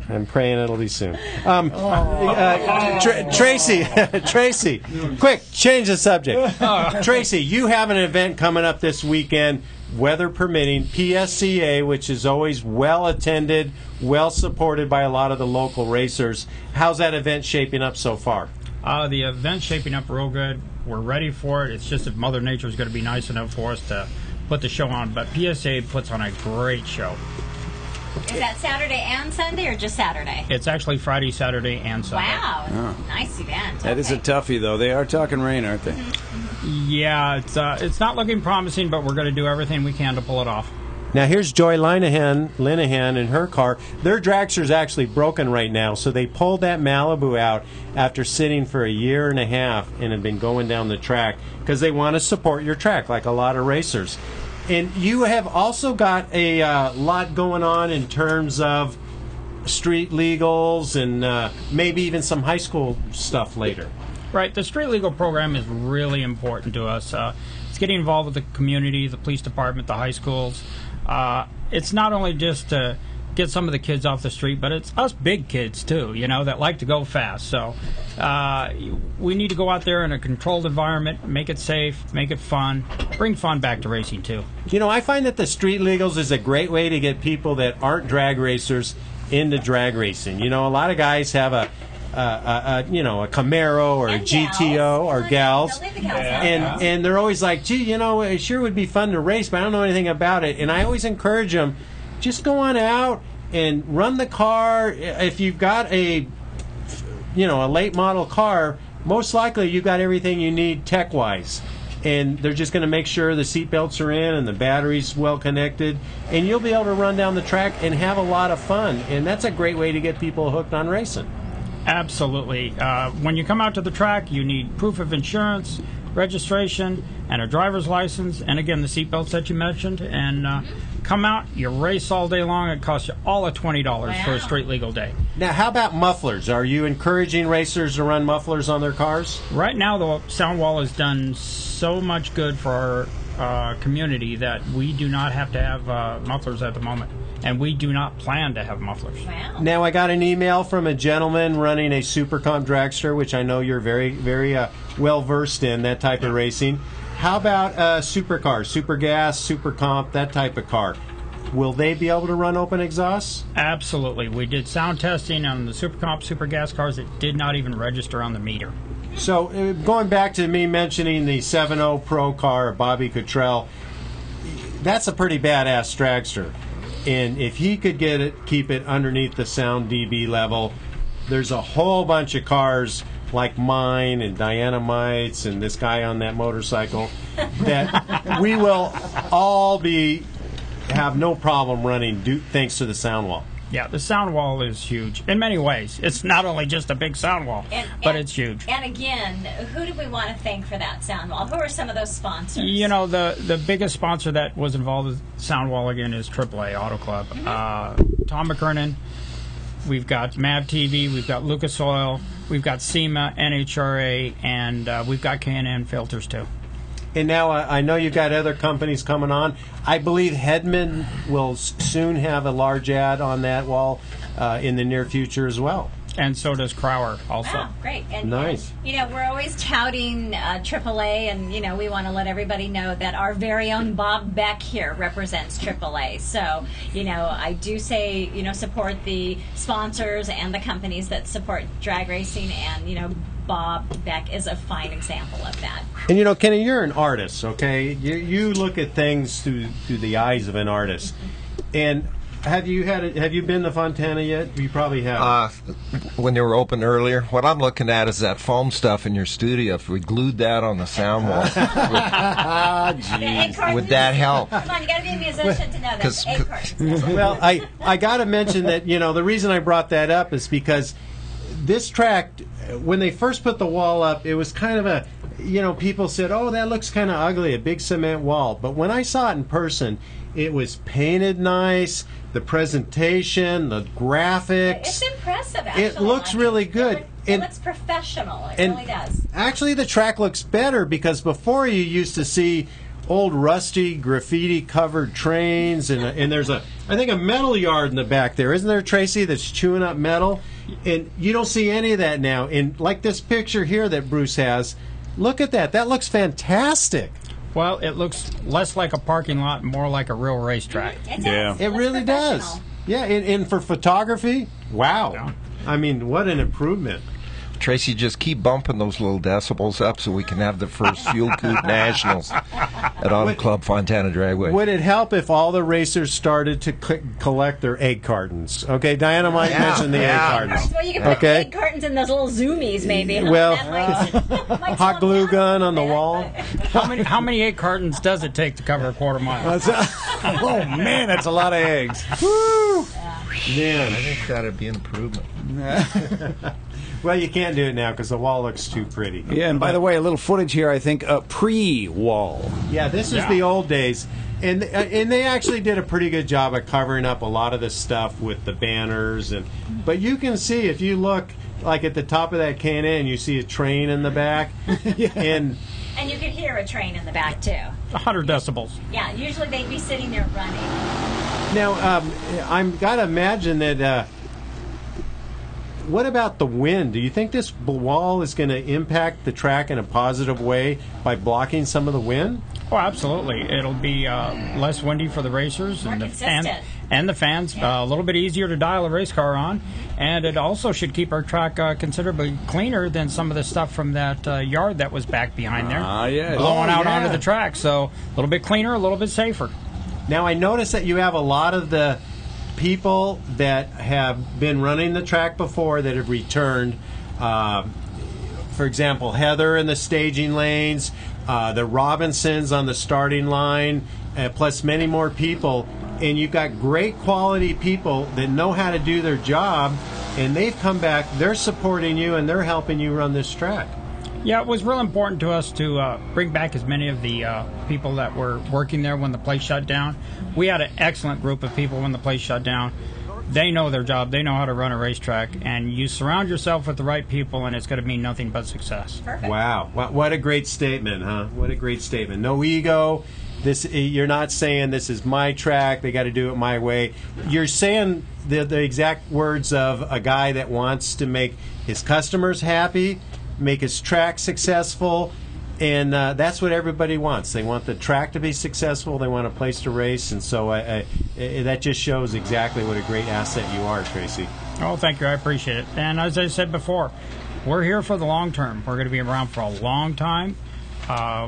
I'm praying it'll be soon. Tracy, quick, change the subject. Tracy, you have an event coming up this weekend, weather permitting, PSCA, which is always well attended, well supported by a lot of the local racers. How's that event shaping up so far? The event's shaping up real good. We're ready for it. It's just if Mother Nature is going to be nice enough for us to put the show on. But PSA puts on a great show. Is that Saturday and Sunday, or just Saturday? It's actually Friday, Saturday, and Sunday. Wow, Oh. nice event. That is a toughie, though. They are talking rain, aren't they? Yeah, it's not looking promising, but we're going to do everything we can to pull it off. Now here's Joy Linehan in her car. Their dragster's actually broken right now, so they pulled that Malibu out after sitting for a year and a half and have been going down the track because they want to support your track like a lot of racers. And you have also got a lot going on in terms of street legals and maybe even some high school stuff later. Right, the street legal program is really important to us. It's getting involved with the community, the police department, the high schools. It's not only just to get some of the kids off the street, but it's us big kids too, you know, that like to go fast. So we need to go out there in a controlled environment, make it safe, make it fun, bring fun back to racing too. You know, I find that the street legals is a great way to get people that aren't drag racers into drag racing. You know, a lot of guys have a Camaro or a GTO or gals, and they're always like, gee, you know, it sure would be fun to race, but I don't know anything about it. And I always encourage them, just go on out and run the car. If you've got a late model car, most likely you've got everything you need tech-wise. And they're just going to make sure the seat belts are in and the battery's well connected, and you'll be able to run down the track and have a lot of fun. And that's a great way to get people hooked on racing. Absolutely. When you come out to the track, you need proof of insurance, registration, and a driver's license, and again, the seatbelts that you mentioned. And come out, you race all day long. It costs you all of $20 for a street legal day. Now, how about mufflers? Are you encouraging racers to run mufflers on their cars? Right now, the sound wall has done so much good for our community that we do not have to have mufflers at the moment. And we do not plan to have mufflers. Wow. Now, I got an email from a gentleman running a Supercomp dragster, which I know you're very, very well versed in, that type of racing. How about supercars, super gas, Supercomp, that type of car? Will they be able to run open exhausts? Absolutely. We did sound testing on the Supercomp, super gas cars that did not even register on the meter. So, going back to me mentioning the 7.0 Pro car, Bobby Cottrell, that's a pretty badass dragster. And if he could keep it underneath the sound dB level, there's a whole bunch of cars like mine and Diana-Mite's and this guy on that motorcycle that we will all have no problem running thanks to the sound wall. Yeah, the sound wall is huge in many ways. It's not only just a big sound wall, but it's huge. And again, who do we want to thank for that sound wall? Who are some of those sponsors? You know, the biggest sponsor that was involved with sound wall again is AAA Auto Club. Tom McKernan. We've got MAV TV. We've got Lucas Oil. We've got SEMA, NHRA, and we've got K&N filters too. And now I know you've got other companies coming on. I believe Hedman will soon have a large ad on that wall in the near future as well. And so does Crower also. Oh, great. And, nice. And, we're always touting AAA, and, we want to let everybody know that our very own Bob Beck here represents AAA. So, I do say, support the sponsors and the companies that support drag racing, and, Bob Beck is a fine example of that. And Kenny, you're an artist, okay? You look at things through the eyes of an artist. And Have you been to Fontana yet? You probably have. When they were open earlier, what I'm looking at is that foam stuff in your studio. If we glued that on the sound wall, would that help? Come on, you got to be a musician to know that. Acorns. Well, I got to mention that, the reason I brought that up is because this track, when they first put the wall up, it was kind of a, people said, oh, that looks kind of ugly, a big cement wall. But when I saw it in person, it was painted nice, the presentation, the graphics. It's impressive, actually. It looks really good. It looks professional. It really does. Actually, the track looks better because before you used to see old rusty graffiti-covered trains, and there's I think a metal yard in the back there, isn't there, Tracy, that's chewing up metal? And you don't see any of that now. And like this picture here that Bruce has, look at that. That looks fantastic. Well, it looks less like a parking lot, more like a real racetrack. It really does. Yeah, and for photography, wow. Yeah. I mean, what an improvement. Tracy, just keep bumping those little decibels up so we can have the first Fuel Coupe Nationals at Auto Club Fontana Dragway. Would it help if all the racers started to collect their egg cartons? Okay, Diana-Mite mentioned the egg cartons. Well, you can put egg cartons in those little zoomies, maybe. Well, hot glue gun on the wall. How many egg cartons does it take to cover a quarter mile? Oh, man, that's a lot of eggs. Woo! Man, I think that'd be an improvement. Well, you can't do it now because the wall looks too pretty. Yeah, and by the way, a little footage here, I think, pre-wall. Yeah, this is the old days. And they actually did a pretty good job of covering up a lot of the stuff with the banners. But you can see, if you look, like at the top of that Can-Am, you see a train in the back. And you can hear a train in the back, too. 100 decibels. Yeah, usually they'd be sitting there running. Now, I've got to imagine that... what about the wind? Do you think this wall is going to impact the track in a positive way by blocking some of the wind? Oh, absolutely. It'll be less windy for the racers and the fans. A little bit easier to dial a race car on, and it also should keep our track considerably cleaner than some of the stuff from that yard that was back behind there, blowing out onto the track. So a little bit cleaner, a little bit safer. Now I noticed that you have a lot of the people that have been running the track before that have returned. For example, Heather in the staging lanes, the Robinsons on the starting line, plus many more people. And you've got great quality people that know how to do their job, and they've come back, they're supporting you, and they're helping you run this track. Yeah, it was real important to us to bring back as many of the people that were working there when the place shut down. We had an excellent group of people when the place shut down. They know their job. They know how to run a racetrack. And you surround yourself with the right people, and it's going to mean nothing but success. Perfect. Wow. What a great statement, huh? What a great statement. No ego. You're not saying this is my track, they got to do it my way. You're saying the exact words of a guy that wants to make his customers happy, make his track successful, and that's what everybody wants. They want the track to be successful, they want a place to race, and so that just shows exactly what a great asset you are, Tracy. Oh, thank you. I appreciate it. And as I said before, we're here for the long term. We're going to be around for a long time.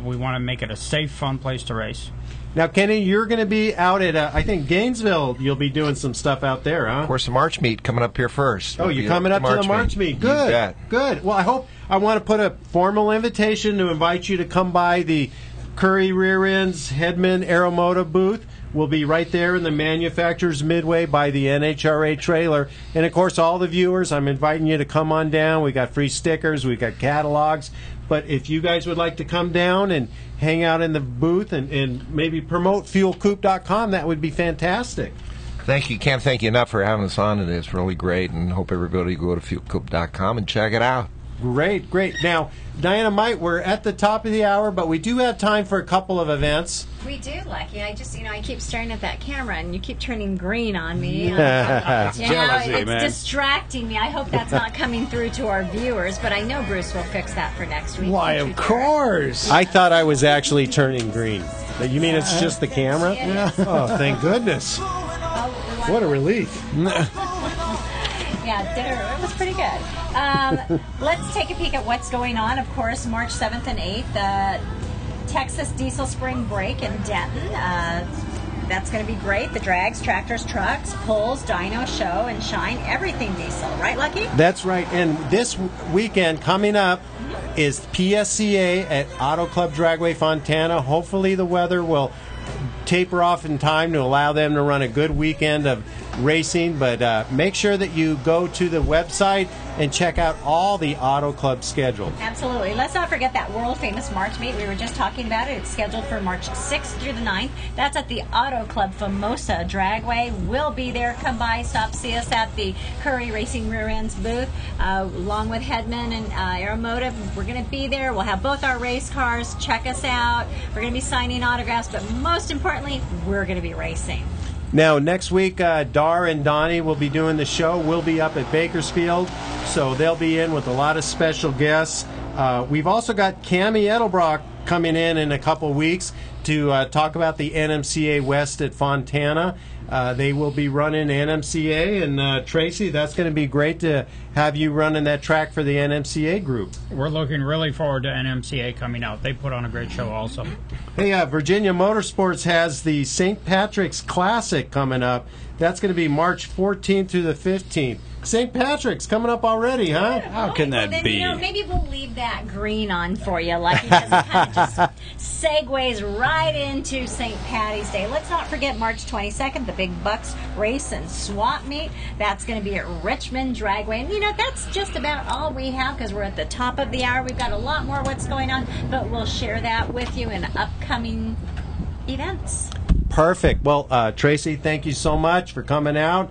We want to make it a safe, fun place to race. Now, Kenny, you're going to be out at, I think, Gainesville. You'll be doing some stuff out there, huh? Of course, the March meet coming up here first. Oh, you're coming up to the March meet. Good, good. Well, I want to put a formal invitation to invite you to come by the Curry Rear Ends Hedman Aeromotive booth. We'll be right there in the manufacturer's midway by the NHRA trailer. And, of course, all the viewers, I'm inviting you to come on down. We got free stickers. We got catalogs. But if you guys would like to come down and hang out in the booth and maybe promote FuelCoupe.com, that would be fantastic. Thank you. Can't thank you enough for having us on today. It's really great, and hope everybody go to FuelCoupe.com and check it out. Great, great. Now, Diana-Mite, we're at the top of the hour, but we do have time for a couple of events. We do, Lucky. I just, I keep staring at that camera, and you keep turning green on me. It's jealousy, it's man. distracting me. I hope that's not coming through to our viewers, but I know Bruce will fix that for next week. Why, of course. I thought I was actually turning green. You mean it's just the camera? Oh, thank goodness. What a relief. Yeah, dinner, it was pretty good. Let's take a peek at what's going on. Of course, March 7th and 8th, Texas Diesel Spring Break in Denton. That's going to be great. The drags, tractors, trucks, pulls, dyno, show, and shine, everything diesel. Right, Lucky? That's right. And this weekend coming up is PSCA at Auto Club Dragway Fontana. Hopefully the weather will taper off in time to allow them to run a good weekend of racing, but make sure that you go to the website and check out all the Auto Club schedule. Absolutely. Let's not forget that world-famous March meet. We were just talking about it. It's scheduled for March 6th through the 9th. That's at the Auto Club Famosa Dragway. We'll be there. Come by, stop, see us at the Curry Racing Rear Ends booth, along with Hedman and Aeromotive. We're going to be there. We'll have both our race cars. Check us out. We're going to be signing autographs, but most importantly, we're going to be racing. Now, next week, Dar and Donnie will be doing the show. We'll be up at Bakersfield, so they'll be in with a lot of special guests. We've also got Cammie Edelbrock coming in a couple weeks to talk about the NMCA West at Fontana. They will be running NMCA, and Tracy, that's going to be great to have you running that track for the NMCA group. We're looking really forward to NMCA coming out. They put on a great show also. Hey, Virginia Motorsports has the St. Patrick's Classic coming up. That's going to be March 14th through the 15th. St. Patrick's coming up already, huh? How can that then, be? You know, maybe we'll leave that green on for you, Lucky, because it kind of just segues right into St. Patty's Day. Let's not forget March 22nd, the Big Bucks Race and Swap Meet. That's going to be at Richmond Dragway. And, you know, that's just about all we have because we're at the top of the hour. We've got a lot more what's going on, but we'll share that with you in upcoming events. Perfect. Well, Tracy, thank you so much for coming out.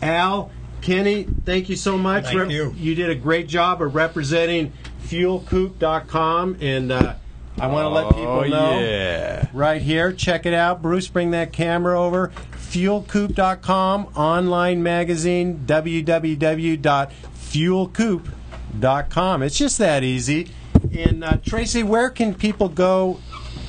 Al, Kenny, thank you so much. Thank you. You did a great job of representing FuelCoop.com, and I want to let people know right here. Check it out. Bruce, bring that camera over. FuelCoop.com, online magazine, www.fuelcoop.com. It's just that easy. And Tracy, where can people go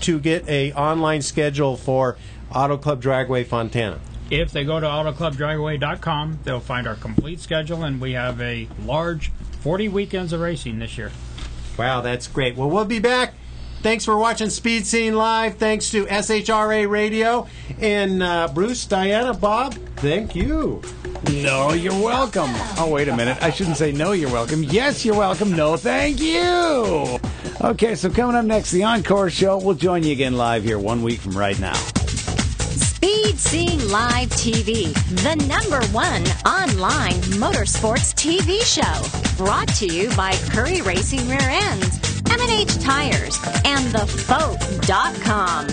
to get a online schedule for Auto Club Dragway Fontana? If they go to autoclubdragway.com, they'll find our complete schedule, and we have a large 40 weekends of racing this year. Wow, that's great. Well, we'll be back. Thanks for watching Speed Scene Live. Thanks to SHRA Radio. And Bruce, Diana, Bob, thank you. No, you're welcome. Oh, wait a minute. I shouldn't say no, you're welcome. Yes, you're welcome. No, thank you. Okay, so coming up next, the Encore Show. We'll join you again live here 1 week from right now. Speed Scene Live TV, the #1 online motorsports TV show. Brought to you by Curry Racing Rear Ends, M&H Tires, and TheFoat.com.